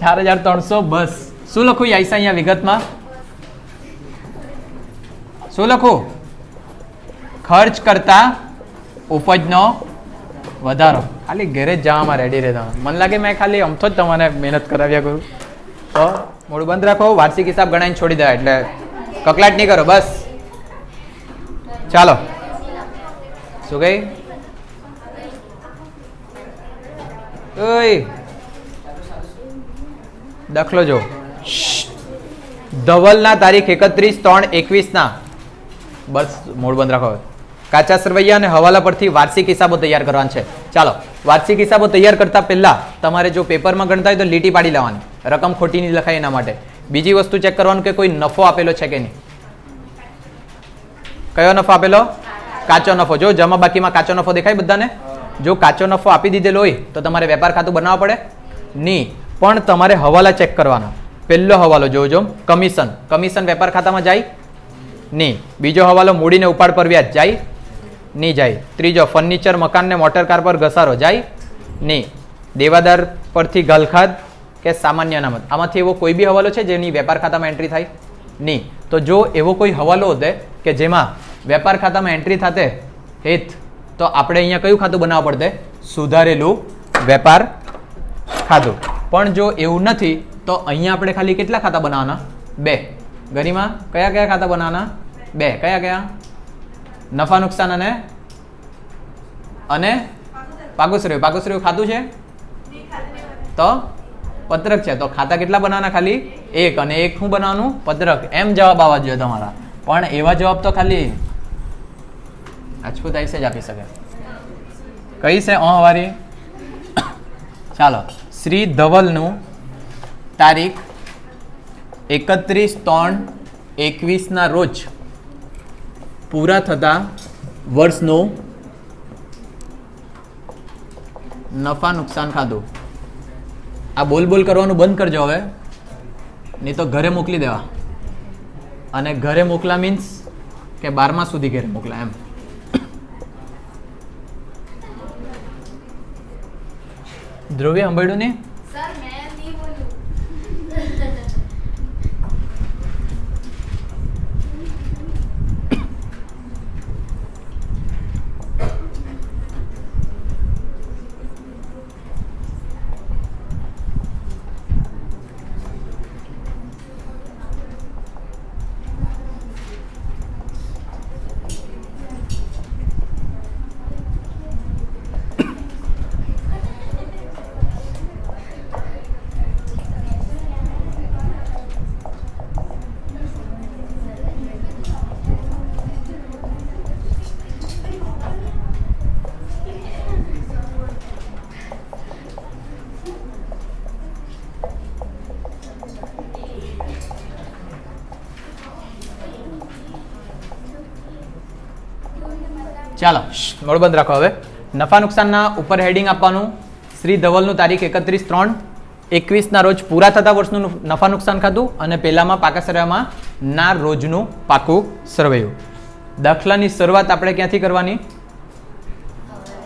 4,300 બસ. શું લખું આઈસા અહીંયા વિગતમાં? શું લખું? ખર્ચ કરતા ઉપજનો વધારો. ખાલી ઘરે જ જવામાં રેડી રહેતા. મને લાગે મેં ખાલી અમથો જ તમારે મહેનત કરાવ્યા કરું. તો મોડું બંધ રાખો, વાર્ષિક હિસાબ ગણાઈને છોડી દેવાય, એટલે કકલાટ નહીં કરો. બસ ચાલો. શું કઈ? ઓય દાખલો જો. ધવલના તારીખ 31/3/21 બસ મોડ બંધ રાખો. કાચા સરવૈયા અને હવાલા પરથી વાર્ષિક હિસાબો તૈયાર કરવાના છે. ચાલો વાર્ષિક હિસાબો તૈયાર કરતા પહેલા તમારે જો પેપરમાં ગણતા હોય તો લીટી પાડી લેવાની, રકમ ખોટી નહીં લખાય એના માટે. બીજી વસ્તુ ચેક કરવાનું કે કોઈ નફો આપેલો છે કે નહીં. કયો નફો આપેલો? કાચો નફો. જો જમા બાકીમાં કાચો નફો દેખાય બધાને? જો કાચો નફો આપી દીધેલો હોય તો તમારે વેપાર ખાતું બનાવવા પડે નહીં, પણ તમારે હવાલા ચેક કરવાના. પહેલો હવાલો જોજો, કમિશન. કમિશન વેપાર ખાતામાં જાય નહીં. બીજો હવાલો મૂડીને ઉપાડ પર વ્યાજ જાય નહીં જાય. ત્રીજો ફર્નિચર મકાન ને મોટર કાર પર ઘસારો જાય નહીં. દેવાદાર પરથી ગલખાદ કે સામાન્ય અનામત, આમાંથી એવો કોઈ બી હવાલો છે જેની વેપાર ખાતામાં એન્ટ્રી થાય નહીં. તો જો એવો કોઈ હવાલો હોતે કે જેમાં વેપાર ખાતામાં એન્ટ્રી થતે હેત, તો આપણે અહીંયા કયું ખાતું બનાવવા પડતે? સુધારેલું વેપાર ખાતું. પણ જો એવું નથી તો અહીંયા આપણે ખાલી કેટલા ખાતા બનાવવાના? 2. ગરીમાં કયા કયા ખાતા બનાવવાના? 2. કયા કયા? નફા નુકસાન અને પાગુશ્રેય. પાગુશ્રેય ખાતું છે તો પત્રક છે, તો ખાતા કેટલા બનાવવાના? ખાલી 1. અને 1 શું બનાવવાનું? પત્રક. એમ જવાબ આવવા જોઈએ તમારા. પણ એવા જવાબ તો ખાલી રાજપૂત આઈસે જ આપી શકે. કઈ છે વારી? ચાલો. શ્રી ધવલનું તારીખ 31/3/21 રોજ પૂરા થતા વર્ષનું નફા નુકસાન ખાતું. આ બોલ બોલ કરવાનું બંધ કરજો હવે, નહીં તો ઘરે મોકલી દેવા. અને ઘરે મોકલા મીન્સ કે 12મા સુધી ઘરે મોકલા એમ. ધ્રુવી સાંભળ્યું નહીં? ચાલો મોડ બંધ રાખો. હવે નફા નુકસાનના ઉપર હેડિંગ આપવાનું શ્રી ધવલનું તારીખ 31/3/21 રોજ પૂરા થતા વર્ષનું નફા નુકસાન ખાતું અને પહેલામાં પાકા સરવૈયામાં ના રોજનું પાકું સરવૈયું. દાખલાની શરૂઆત આપણે ક્યાંથી કરવાની?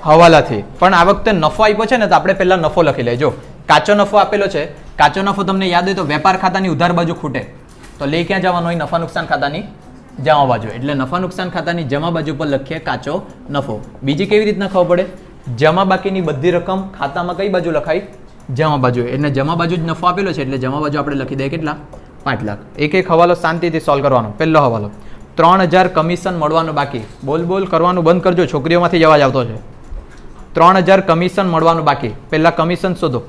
હવાલાથી. પણ આ વખતે નફો આપ્યો છે ને તો આપણે પહેલા નફો લખી લેજો. કાચો નફો આપેલો છે. કાચો નફો તમને યાદ હોય તો વેપાર ખાતાની ઉધાર બાજુ ખૂટે તો લઈ ક્યાં જવાનો હોય? નફા નુકસાન ખાતાની જમા બાજુ. એટલે નફા નુકસાન ખાતાની જમા બાજુ પર લખીએ કાચો નફો. બીજી કેવી રીતના ખબર પડે? જમા બાકીની બધી રકમ ખાતામાં કઈ બાજુ લખાય? જમા બાજુ. એટલે જમા બાજુ જ નફો આપેલો છે એટલે જમા બાજુ આપણે લખી દઈએ કેટલા? 5 લાખ. એક એક હવાલો શાંતિથી સોલ્વ કરવાનો. પહેલો હવાલો 3000 કમિશન મળવાનું બાકી. બોલ બોલ કરવાનું બંધ કરજો, છોકરીઓમાંથી જવાજ આવતો છે. 3000 કમિશન મળવાનું બાકી. પહેલા કમિશન શોધો.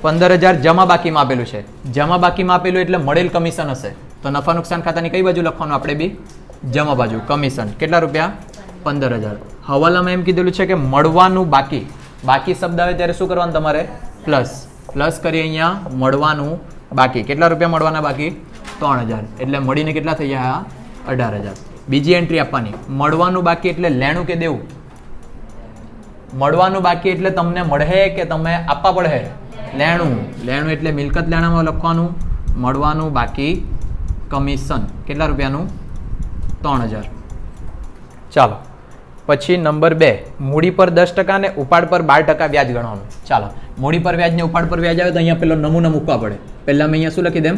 15000 જમા બાકીમાં આપેલું છે. જમા બાકીમાં આપેલું એટલે મળેલ કમિશન હશે તો નફા નુકસાન ખાતાની કઈ બાજુ લખવાનું? આપણે બી જમા બાજુ. કમિશન કેટલા રૂપિયા? 15000. હવાલામાં એમ કીધેલું છે કે મળવાનું બાકી. બાકી શબ્દ આવે ત્યારે શું કરવાનું તમારે? પ્લસ. પ્લસ કરી અહીંયા મળવાનું બાકી. કેટલા રૂપિયા મળવાના બાકી? 3000. એટલે મળીને કેટલા થઈ ગયા? 18000. બીજી એન્ટ્રી આપવાની. મળવાનું બાકી એટલે લેણું કે દેવું? મળવાનું બાકી એટલે તમને મળે કે તમે આપવા પડે? લેણું. લેણું એટલે મિલકત લેણામાં લખવાનું મળવાનું બાકી કમિશન. કેટલા રૂપિયાનું? 3000. ચાલો પછી નંબર 2 મૂડી પર 10% અને ઉપાડ પર 12% વ્યાજ ગણવાનું. ચાલો મૂડી પર વ્યાજ ને ઉપાડ પર વ્યાજ આવે તો અહીંયા પેલો નમૂનો મૂકવા પડે. પહેલા મેં અહીંયા શું લખી દેમ?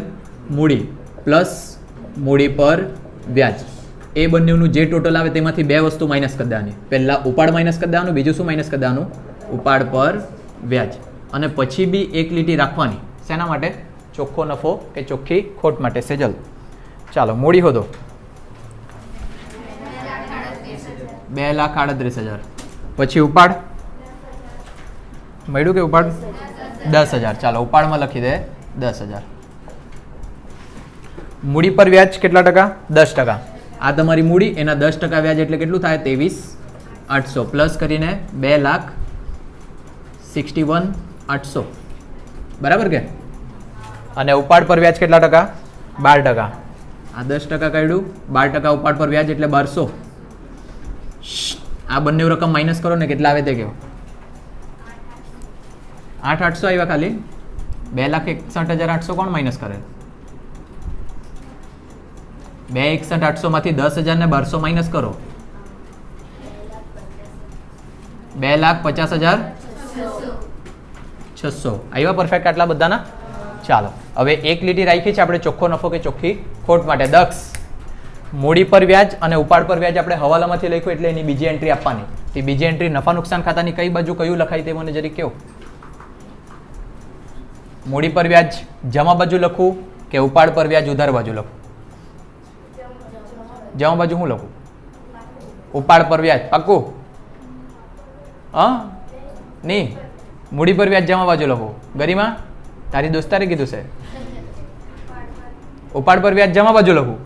મૂડી પ્લસ મૂડી પર વ્યાજ. એ બંનેનું જે ટોટલ આવે તેમાંથી 2 વસ્તુ માઇનસ કરી દેવાની. પહેલા ઉપાડ માઇનસ કરી દેવાનું, બીજું શું માઇનસ કરી દેવાનું? ઉપાડ પર વ્યાજ. અને પછી બી એક લીટી રાખવાની. શેના માટે? ચોખ્ખો નફો કે ચોખ્ખી ખોટ માટે. સેજલ ચાલો મૂડી હોદો. 2,38,000. પછી ઉપાડ મળ્યું કે ઉપાડ? 10,000. ચાલો ઉપાડમાં લખી દે 10,000. મૂડી પર વ્યાજ કેટલા ટકા? 10%. આ તમારી મૂડી, એના 10% વ્યાજ એટલે કેટલું થાય? 23,800 પ્લસ કરીને 2,61,800. બરાબર કે? અને ઉપાડ પર વ્યાજ કેટલા ટકા? 12%. આ 10% કાઢ્યું, 12% ઉપાડ પર વ્યાજ એટલે 1200. આ બંને રકમ માઇનસ કરો ને કેટલા આવે તે કહો? 8,800 આવ્યા ખાલી. 2,61,800 કોણ માઇનસ કરે? 2,61,800 માંથી 10,000 ને 1200 માઇનસ કરો. 2,50,600 આવ્યા પરફેક્ટ આટલા બધાના. ચાલો હવે એક લીટી રાખી છે આપણે ચોખ્ખો નફો કે ચોખ્ખી ખોટ માટે. દક્ષ મૂડી પર વ્યાજ અને ઉપાડ પર વ્યાજ આપણે હવાલામાંથી લખ્યું એટલે એની બીજી એન્ટ્રી આપવાની. તે બીજી એન્ટ્રી નફા નુકસાન ખાતાની કઈ બાજુ કયું લખાય તે મને જરી કહો. મૂડી પર વ્યાજ જમા બાજુ લખું કે ઉપાડ પર વ્યાજ ઉધાર બાજુ લખું? જમા બાજુ હું લખું? ઉપાડ પર વ્યાજ. પાક્કું? હા નહીં, મૂડી પર વ્યાજ જમા બાજુ લખું. ગરિમા તારી દોસ્તારે કીધું છે ઉપાડ પર વ્યાજ જમા બાજુ લખું.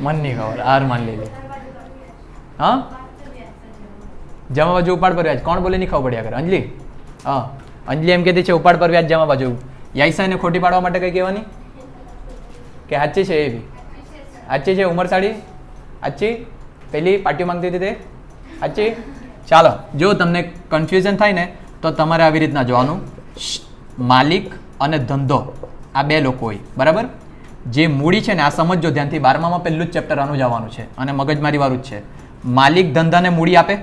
મન નહીં ખબર, હાર માન લીધી. હા જમા બાજુ ઉપાડ પર વ્યાજ કોણ બોલે નહીં ખબર પડ્યા કરે. અંજલિ હા અંજલિ એમ કહેતી છે ઉપાડ પર વ્યાજ જમા બાજુ. યાઈસાને ખોટી પાડવા માટે કઈ કહેવાની કે સાચી છે? એ બી સાચી છે. ઉમર સાડી સાચી? પેલી પાટીઓ માંગતી હતી તે સાચી? ચાલો જો તમને કન્ફ્યુઝન થાય ને તો તમારે આવી રીતના જોવાનું. માલિક અને ધંધો આ 2 લોકો હોય બરાબર. જે મૂડી છે ને આ સમજજો ધ્યાનથી. 12માં પહેલું જ ચેપ્ટર આનું જવાનું છે અને મગજમારી વાળું જ છે. માલિક ધંધાને મૂડી આપે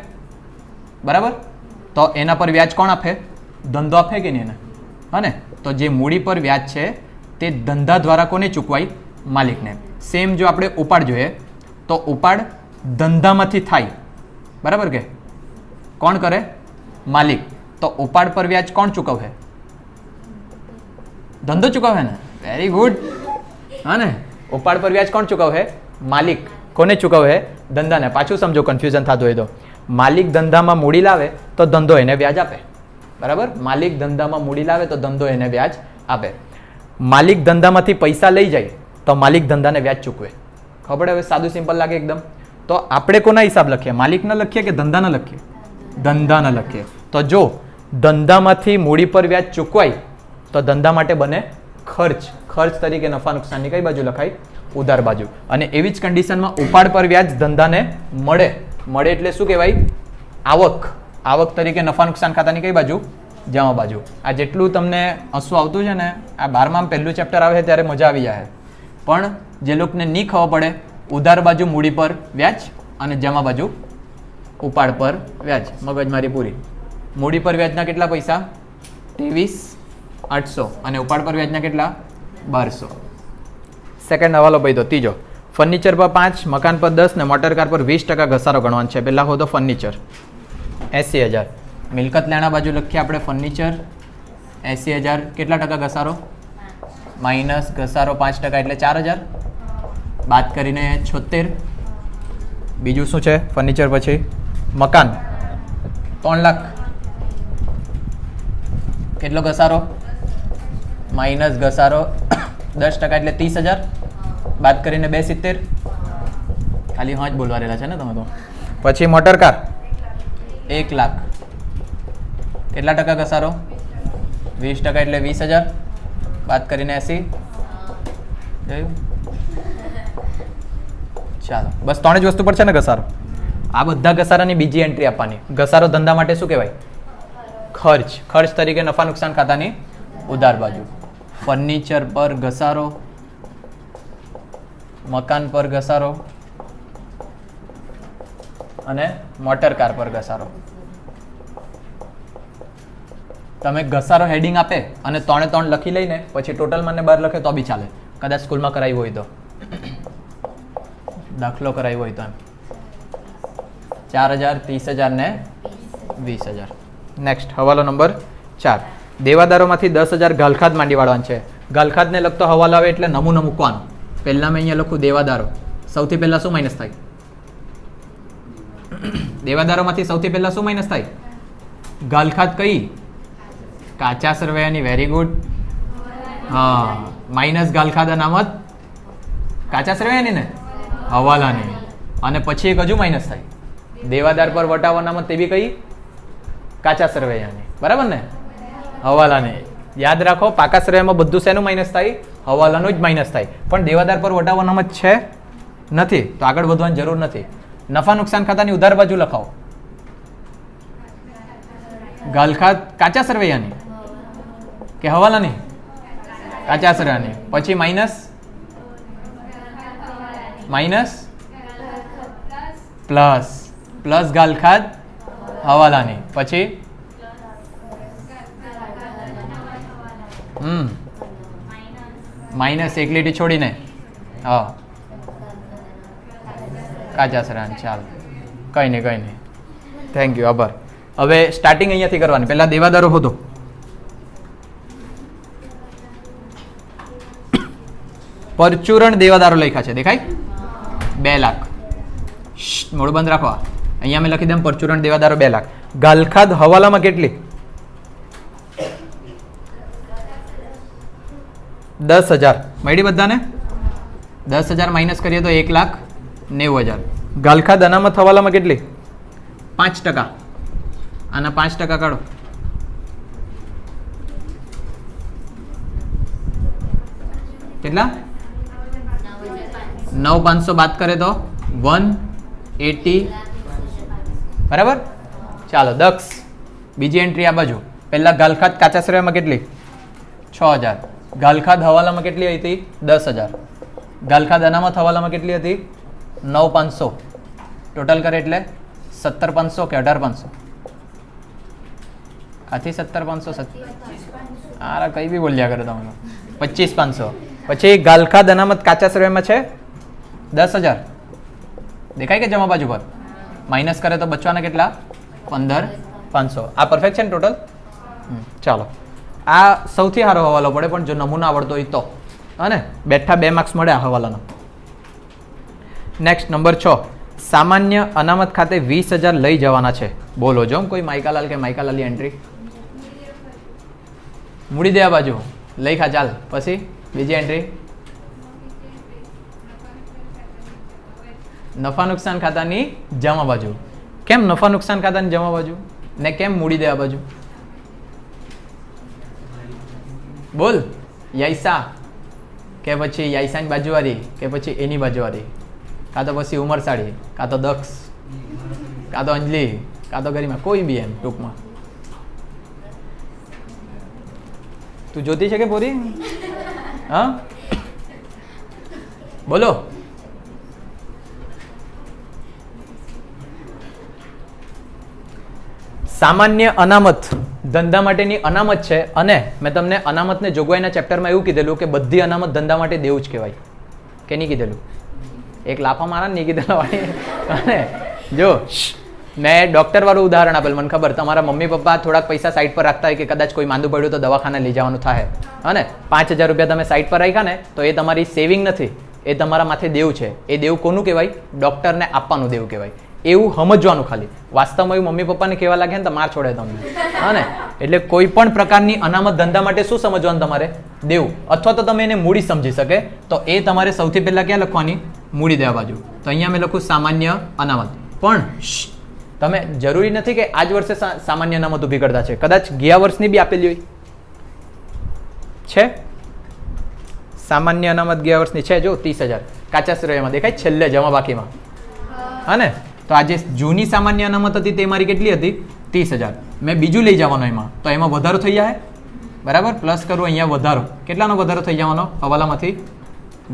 બરાબર, તો એના પર વ્યાજ કોણ આપે? ધંધો આપે કે નહીં એને? હા ને. તો જે મૂડી પર વ્યાજ છે તે ધંધા દ્વારા કોને ચૂકવાય? માલિકને. સેમ જો આપણે ઉપાડ જોઈએ તો ઉપાડ ધંધામાંથી થાય બરાબર કે કોણ કરે? માલિક. તો ઉપાડ પર વ્યાજ કોણ ચૂકવે? ધંધો ચૂકવે ને. Very good. હા ને. ઉપાડ પર વ્યાજ કોણ ચૂકવે? માલિક. કોને ચૂકવે? ધંધાને. પાછું સમજો કન્ફ્યુઝન થતું હોય તો. માલિક ધંધામાં મૂડી લાવે તો ધંધો એને વ્યાજ આપે બરાબર. માલિક ધંધામાં મૂડી લાવે તો ધંધો એને વ્યાજ આપે. માલિક ધંધામાંથી પૈસા લઈ જાય તો માલિક ધંધાને વ્યાજ ચૂકવે. ખબર? હવે સાદું સિમ્પલ લાગે એકદમ. તો આપણે કોના હિસાબ લખીએ? માલિકના લખીએ કે ધંધાના લખીએ? ધંધાના લખીએ. તો જો ધંધામાંથી મૂડી પર વ્યાજ ચૂકવાય તો ધંધા માટે બને ખર્ચ. ખર્ચ તરીકે નફા નુકસાનની કઈ બાજુ લખાય? ઉધાર બાજુ. અને એવી જ કન્ડિશનમાં ઉપાડ પર વ્યાજ ધંધાને મળે. મળે એટલે શું કહેવાય? આવક. આવક તરીકે નફા નુકસાન ખાતાની કઈ બાજુ? જમા બાજુ. આ જેટલું તમને હસવું આવતું છે ને, આ 12માં પહેલું ચેપ્ટર આવે ત્યારે મજા આવી જાય. પણ જે લોકોને નહીં ખબર પડે, ઉધાર બાજુ મૂડી પર વ્યાજ અને જમા બાજુ ઉપાડ પર વ્યાજ, મગજમારી પૂરી. મૂડી પર વ્યાજના કેટલા પૈસા? 23,800 અને ઉપાડ પર વ્યાજના કેટલા? 1200. સેકન્ડ હવાલો ભાઈ. તો ત્રીજો, ફર્નિચર પર 5, મકાન પર 10 ને મોટરકાર પર 20% ઘસારો ગણવાનો છે. પહેલા હોતો ફર્નિચર 80,000. મિલકત લેણા બાજુ લખીએ આપણે ફર્નિચર 80,000. કેટલા ટકા ઘસારો? માઇનસ ઘસારો 5% એટલે 4,000. બાદ કરીને 76. બીજું શું છે ફર્નિચર પછી? મકાન 3 લાખ. કેટલો ઘસારો? માઇનસ ઘસારો 10% એટલે 30,000. બાદ કરીને 270. ખાલી હા જ બોલવા રહેલા છે ને તમે તો. પછી મોટર કાર 1 લાખ. કેટલા ટકા ઘસારો? 20% એટલે 20,000. બાદ કરીને 80. જોયું? ચાલો, બસ 3 જ વસ્તુ પર છે ને ઘસારો. આ બધા ઘસારાની બીજી એન્ટ્રી આપવાની. ઘસારો ધંધા માટે શું કહેવાય? ખર્ચ. ખર્ચ તરીકે નફા નુકસાન ખાતાની ઉધાર બાજુ. ફર્નિચર પર ઘસારો, મકાન પર ઘસારો અને મોટર કાર પર ઘસારો. તમે ઘસારો હેડિંગ આપે અને 3 લખી લઈને પછી ટોટલ મને 12 લખે તો બી ચાલે. કદાચ સ્કૂલમાં કરાવ્યું હોય તો, દાખલો કરાવ્યો હોય તો એમ. 4,000, 30,000 ને 20,000. નેક્સ્ટ હવાલો નંબર 4. દેવાદારોમાંથી 10,000 ગાલખાદ માંડી વાળવાનું છે. ગાલખાદને લગતો હવાલો આવે એટલે નમૂનો મૂકવાનો. પહેલા મેં અહીંયા લખું દેવાદારો. સૌથી પહેલા શું માઇનસ થાય? દેવાદારોમાંથી સૌથી પહેલા શું માઇનસ થાય? ગાલખાદ કઈ? કાચા સરવૈયાની. Very good. હા, માઇનસ ગાલખાદ અનામત કાચા સરવૈયાની ને હવાલાની. અને પછી એક હજુ માઇનસ થાય, દેવાદાર પર વટાવ અનામત, તે બી કઈ? કાચા સરવૈયાની. બરાબર ને? હવાલાની. યાદ રાખો, પાકા સરવૈયામાં બધું શેનું માઇનસ થાય? હવાલાનું જ માઇનસ થાય. પણ દેવાદાર પર વટાવ અનામત છે નથી, તો આગળ વધવાની જરૂર નથી. નફા નુકસાન ખાતાની ઉધાર બાજુ લખાવો. ગાલખાદ કાચા સરવૈયાની કે હવાલાની? કાચા સરવૈયાની. પછી માઇનસ માઇનસ પ્લસ પ્લસ ગાલખાદ હવાલાની. પછી માઇનસ એક લીટી છોડીને હા કાચા સરવૈયાની. ચાલો, કંઈ નહીં. થેન્ક યુ, આભાર. હવે સ્ટાર્ટિંગ અહીંયાથી કરવાની. પહેલા દેવાદારો હતો. પરચુરણ દેવાદારો લખ્યા છે, દેખાય? 2 લાખ. મોડું બંધ રાખો. અહીંયા મેં લખી દઉં પરચુરણ દેવાદારો 2 લાખ. ગાલખાદ હવાલામાં કેટલી? 10,000. મળી બધાને? 10,000 માઇનસ કરીએ તો 1,90,000. ગાલખાદ અનામત હવાલામાં કેટલી? 5%. આના 5% કાઢો. કેટલા? 9,500 બાદ કરે તો 180. બરાબર? ચાલો, દક્ષ બીજી એન્ટ્રી આ બાજુ. પહેલા ગાલખાદ કાચા સરવૈયામાં કેટલી? 6,000. ગાલખાદ હવાલામાં કેટલી હતી? 10,000. ગાલખાદ અનામત હવાલામાં કેટલી હતી? 9,500. ટોટલ કરે એટલે 17,500 કે 18,500? આથી 17,500. આ કઈ બી બોલ્યા કરે તમે. 25,500. પછી ગાલખાદ અનામત કાચા સરવૈયામાં છે 10,000. દેખાય કે જમા બાજુ પર? માઇનસ કરે તો બચવાના કેટલા? 15,500. આ પરફેક્ટ છે ને ટોટલ? ચાલો, આ સૌથી સારો હવાલો પડે, પણ જો નમૂનો આવડતો હોય તો. હા ને? બેઠા 2 માર્ક્સ મળે આ હવાલાનો. Next number 6. સામાન્ય અનામત ખાતે 20,000 લઈ જવાના છે. બોલો જો કોઈ માઇકાલાલ કે માઇકાલાલની એન્ટ્રી? મૂડી દે આ બાજુ લઈ ખા. ચાલ, પછી બીજી એન્ટ્રી નફા નુકસાન ખાતાની જમા બાજુ. કેમ નફા નુકસાન ખાતાની જમા બાજુ ને કેમ મૂડી દે આ બાજુ? બોલ યૈસા. કે પછી યાઈસાની બાજુવાળી કે પછી એની બાજુવાળી, કાં તો પછી ઉમરસાડી, કાં તો દક્ષ, કાં તો અંજલિ, કાં તો ગરિમા, કોઈ બી એમ ટૂંકમાં. તું જોતી છે કે પૂરી? હા બોલો. સામાન્ય અનામત ધંધા માટેની અનામત છે અને મેં તમને અનામતને જોગવાઈના ચેપ્ટરમાં એવું કીધેલું કે બધી અનામત ધંધા માટે દેવું જ કહેવાય કે નહીં કીધેલું? એક લાફા મારા નહીં કીધેલા અને જો મેં ડૉક્ટર વાળું ઉદાહરણ આપેલ. મને ખબર તમારા મમ્મી પપ્પા થોડાક પૈસા સાઈડ પર રાખતા હોય કે કદાચ કોઈ માંદું પડ્યું તો દવાખાને લઈ જવાનું થાય અને 5,000 રૂપિયા તમે સાઈડ પર રાખ્યા ને તો એ તમારી સેવિંગ નથી, એ તમારા માથે દેવું છે. એ દેવું કોનું કહેવાય? ડૉક્ટરને આપવાનું દેવું કહેવાય. એવું સમજવાનું ખાલી. વાસ્તવમાં એવું મમ્મી પપ્પાને કહેવા લાગે ને તો માર છોડે તમને. હા ને? એટલે કોઈ પણ પ્રકારની અનામત ધંધા માટે શું સમજવાનું તમારે? દેવું. અથવા તો તમે એને મૂડી સમજી શકે તો એ તમારે સૌથી પહેલાં ક્યાં લખવાની? મૂડી દેવા બાજુ. તો અહીંયા મેં લખું સામાન્ય અનામત. પણ તમે જરૂરી નથી કે આ જ વર્ષે સામાન્ય અનામત ઊભી કરતા છે, કદાચ ગયા વર્ષની બી આપેલી હોય છે. સામાન્ય અનામત ગયા વર્ષની છે, જો 30,000 કાચા શ્રેયમાં દેખાય છેલ્લે જમા બાકીમાં. હા ને? તો આજે જૂની સામાન્ય અનામત હતી તે મારી કેટલી હતી? 30,000. મેં બીજું લઈ જવાનું એમાં, તો એમાં વધારો થઈ જાય બરાબર. પ્લસ કરું અહીંયા વધારો. કેટલાનો વધારો થઈ જવાનો હવાલામાંથી?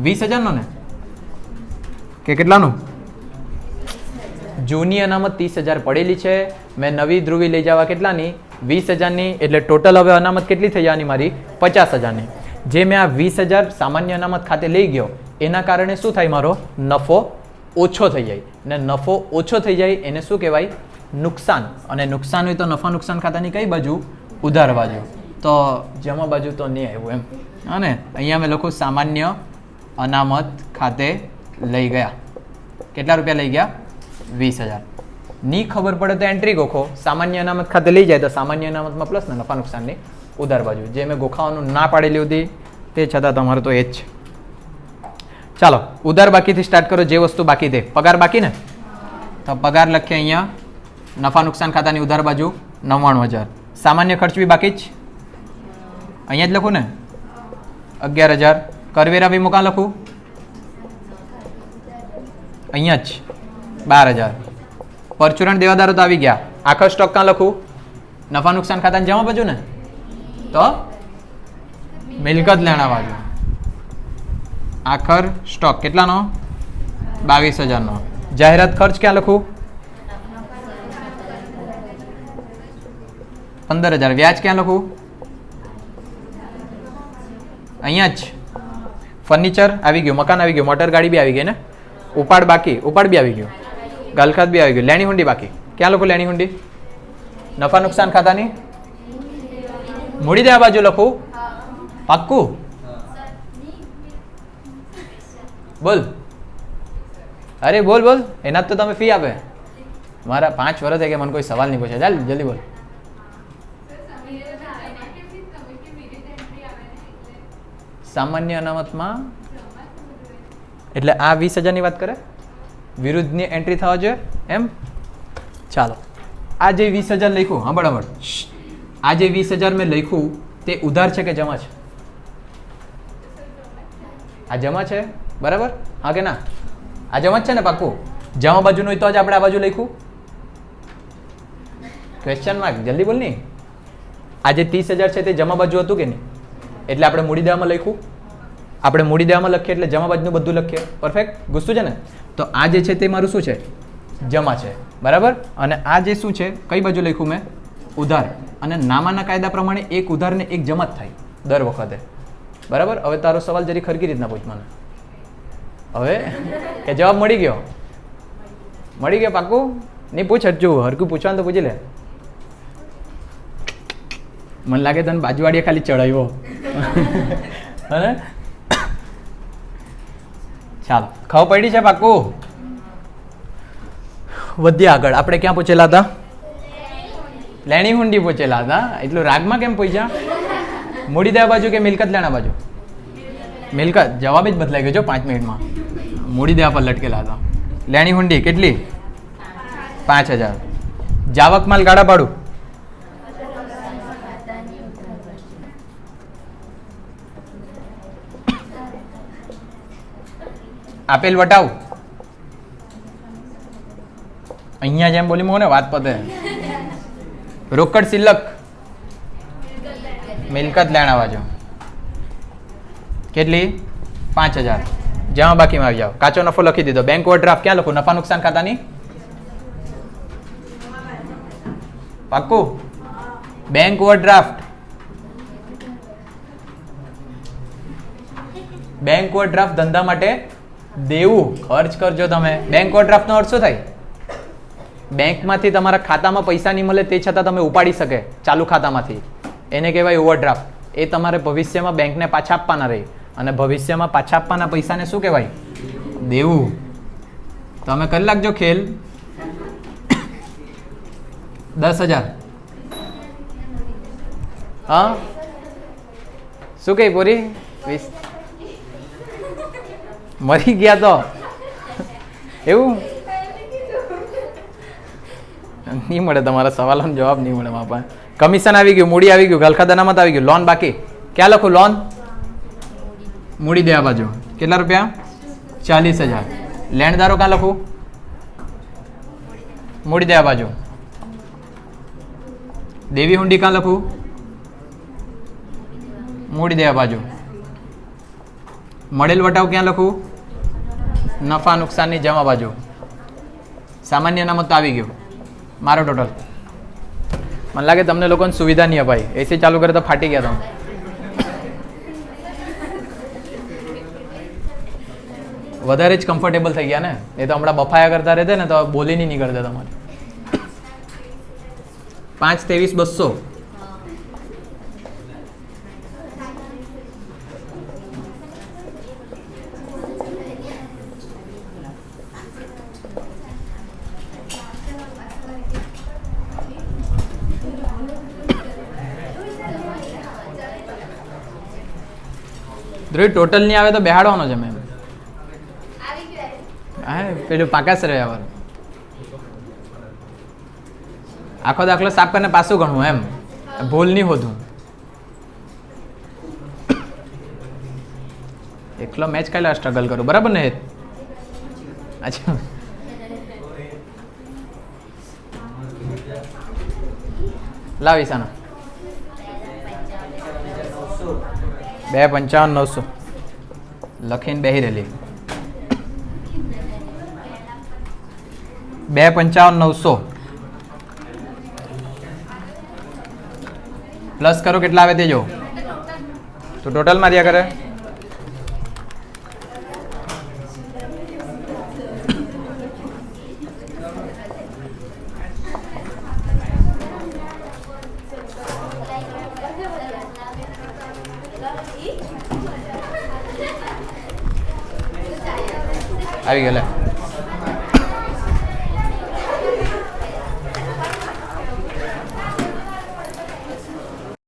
20,000નો ને કે કેટલાનું? જૂની અનામત 30,000 પડેલી છે. મેં નવી ધ્રુવી લઈ જવા કેટલાની? 20,000ની. એટલે ટોટલ હવે અનામત કેટલી થઈ જવાની મારી? 50,000ની. જે મેં આ 20,000 સામાન્ય અનામત ખાતે લઈ ગયો એના કારણે શું થાય? મારો નફો ઓછો થઈ જાય. ને નફો ઓછો થઈ જાય એને શું કહેવાય? નુકસાન. અને નુકસાન હોય તો નફા નુકસાન ખાતાની કઈ બાજુ? ઉધાર બાજુ. તો જમા બાજુ તો નહીં આવ્યું એમ. હા ને? અહીંયા મેં લખું સામાન્ય અનામત ખાતે લઈ ગયા. કેટલા રૂપિયા લઈ ગયા? 20,000. ની ખબર પડે તો એન્ટ્રી ગોખો. સામાન્ય અનામત ખાતે લઈ જાય તો સામાન્ય અનામતમાં પ્લસ ને નફા નુકસાનની ઉધાર બાજુ. જે મેં ગોખાવાનું ના પાડેલી હતી તે છતાં તમારે તો એ જ છે. ચાલો ઉધાર બાકીથી સ્ટાર્ટ કરો. જે વસ્તુ બાકી તે પગાર બાકી ને, તો પગાર લખીએ અહીંયા નફા નુકસાન ખાતાની ઉધાર બાજુ 99,000. સામાન્ય ખર્ચ બી બાકી જ અહીંયા જ લખું ને 11,000. કરવેરા બી મુકા લખું અહીંયા જ 12,000. પરચુરણ દેવાદારો તો આવી ગયા. આખો સ્ટોક કાં લખું? નફા નુકસાન ખાતાની જમા બાજુ ને, તો મિલકત લેણા બાજુ. આખર સ્ટોક કેટલાનો? 22,000નો. જાહેરાત ખર્ચ ક્યાં લખું? 15,000. વ્યાજ ક્યાં લખું? અહીંયા જ. ફર્નિચર આવી ગયું, મકાન આવી ગયું, મોટર ગાડી બી આવી ગઈ ને. ઉપાડ બાકી, ઉપાડ બી આવી ગયું, ગાલખાત બી આવી ગયું. લેણી હુંડી બાકી. ક્યાં લખું લેણી હુંડી? નફા નુકસાન ખાતાની મૂડી દેવા બાજુ લખું. પાક્કું? બોલ. અરે બોલ બોલ. એના જ તો તમે ફી આપે. મારા 5 વર્ષ થઈ ગયા, મને કોઈ સવાલ નહીં પૂછે. ચાલ જલ્દી બોલ. સામાન્ય અનામતમાં એટલે આ 20,000ની વાત કરે, વિરુદ્ધની એન્ટ્રી થવા જોઈએ એમ. ચાલો આ જે 20,000 લખ્યું, હા બરાબર, આ જે 20,000 મેં લખ્યું તે ઉધાર છે કે જમા છે? આ જમા છે બરાબર, હા કે ના? આ જમા જ છે ને પાક્કું? જમા બાજુનું હોય તો જ આપણે આ બાજુ લખ્યું. ક્વેશ્ચન માર્ક, જલ્દી બોલ નહીં. આ જે 30,000 છે તે જમા બાજુ હતું કે નહીં? એટલે આપણે મૂડી દેવામાં લખ્યું. આપણે મૂડી દેવામાં લખીએ એટલે જમા બાજુનું બધું લખીએ. પરફેક્ટ, ગુસ્સું છે ને? તો આ જે છે તે મારું શું છે? જમા છે બરાબર. અને આ જે શું છે, કઈ બાજુ લખ્યું મેં? ઉધાર. અને નામાના કાયદા પ્રમાણે એક ઉધાર ને એક જમા જ થાય દર વખતે બરાબર. હવે તારો સવાલ જરી ખરકી રીતના પૂછ મને. હવે કે જવાબ મળી ગયો? મળી ગયો પાક્કું? નહીં પૂછ હજુ, હરકું પૂછવાનું તો પૂછી લે. મને લાગે તને બાજુવાડીએ ખાલી ચડાવ્યો. અને ચાલો ખબર પડી છે પાક્કું? વધ્યા આગળ. આપણે ક્યાં પૂછેલા હતા? લેણી હુંડી પૂછેલા હતા. એટલું રાગમાં કેમ પૂછ્યા? મૂડી દેવા બાજુ કે મિલકત લેણા બાજુ? મિલકત. જવાબ જ બદલાઈ ગયો જો 5 મિનિટમાં. મૂડી દેવા પર લટકેલા હતા. લેણી હુંડી કેટલી? 5,000. જાવક માલ ગાડા ભાડું? આપેલ વટાવ અહીંયા જેમ બોલી મૂકો ને વાત પતે. રોકડ સિલક મિલકત લેણ આવવા જો કેટલી 5000. જ્યાં બાકીમાં આવી જાઓ. કાચો નફો લખી દીધો. બેંક ઓવરડ્રાફ્ટ ક્યાં લખું? નફા નુકસાન ખાતાની પાક્કું. બેંક ઓવરડ્રાફ્ટ બેંક ઓવરડ્રાફ્ટ ધંધા માટે દેવું ખર્ચ કરજો તમે. બેંક ઓવરડ્રાફ્ટનો અર્થ શું થાય? બેંકમાંથી તમારા ખાતામાં પૈસા નહીં મળે તે છતાં તમે ઉપાડી શકે ચાલુ ખાતામાંથી, એને કહેવાય ઓવરડ્રાફ્ટ. એ તમારે ભવિષ્યમાં બેંકને પાછા આપવાના રહે અને ભવિષ્યમાં પાછા આપવાના પૈસાને શું કહેવાય? દેવું. તમે કરી લાગજો ખેલ. 10,000. હા શું કહી પૂરી 20 મરી ગયા તો એવું નહીં મળે. તમારા સવાલોનો જવાબ નહીં મળે મારા પાસે. કમિશન આવી ગયું, મૂડી આવી ગયું, ગલખાદ અનામત આવી ગયું, લોન બાકી. ક્યાં લખું? લોન મૂડી દેવા બાજુ કેટલા રૂપિયા? 40,000. લેણદારો ક્યાં લખું? મૂડી દેવા બાજુ. દેવી હુંડી ક્યાં લખું? મૂડી દેવા બાજુ. મળેલ વટાવ ક્યાં લખું? નફા નુકસાનની જમા બાજુ. સામાન્ય અનામત તો આવી ગયું મારો ટોટલ. મને લાગે તમને લોકોને સુવિધા નહીં અપાય. એસી ચાલુ કરે તો ફાટી ગયા તમે. વધારે જ કમ્ફર્ટેબલ થઈ ગયા ને. એ તો હમણાં બફાયા કરતા રહેતે ને તો બોલી નહીં કરતા તમારે. 5,23,200. ટોટલ નહીં આવે તો બેહાડવાનો છે મેં. હા પેલું પાકા સર આવે આખો દાખલો સાફ કરીને પાછું ગણવું એમ. ભૂલ નહીં હોતું. એકલો મેચ કઈ સ્ટ્રગલ કરું બરાબર ને? અચ્છા લાવી સાનો 2,55,900 લખીને બેહી રહેલી. 2,55,900 પ્લસ કરો કેટલા આવે તે જો. તો ટોટલ માર્યા કરે. આવી ગયેલા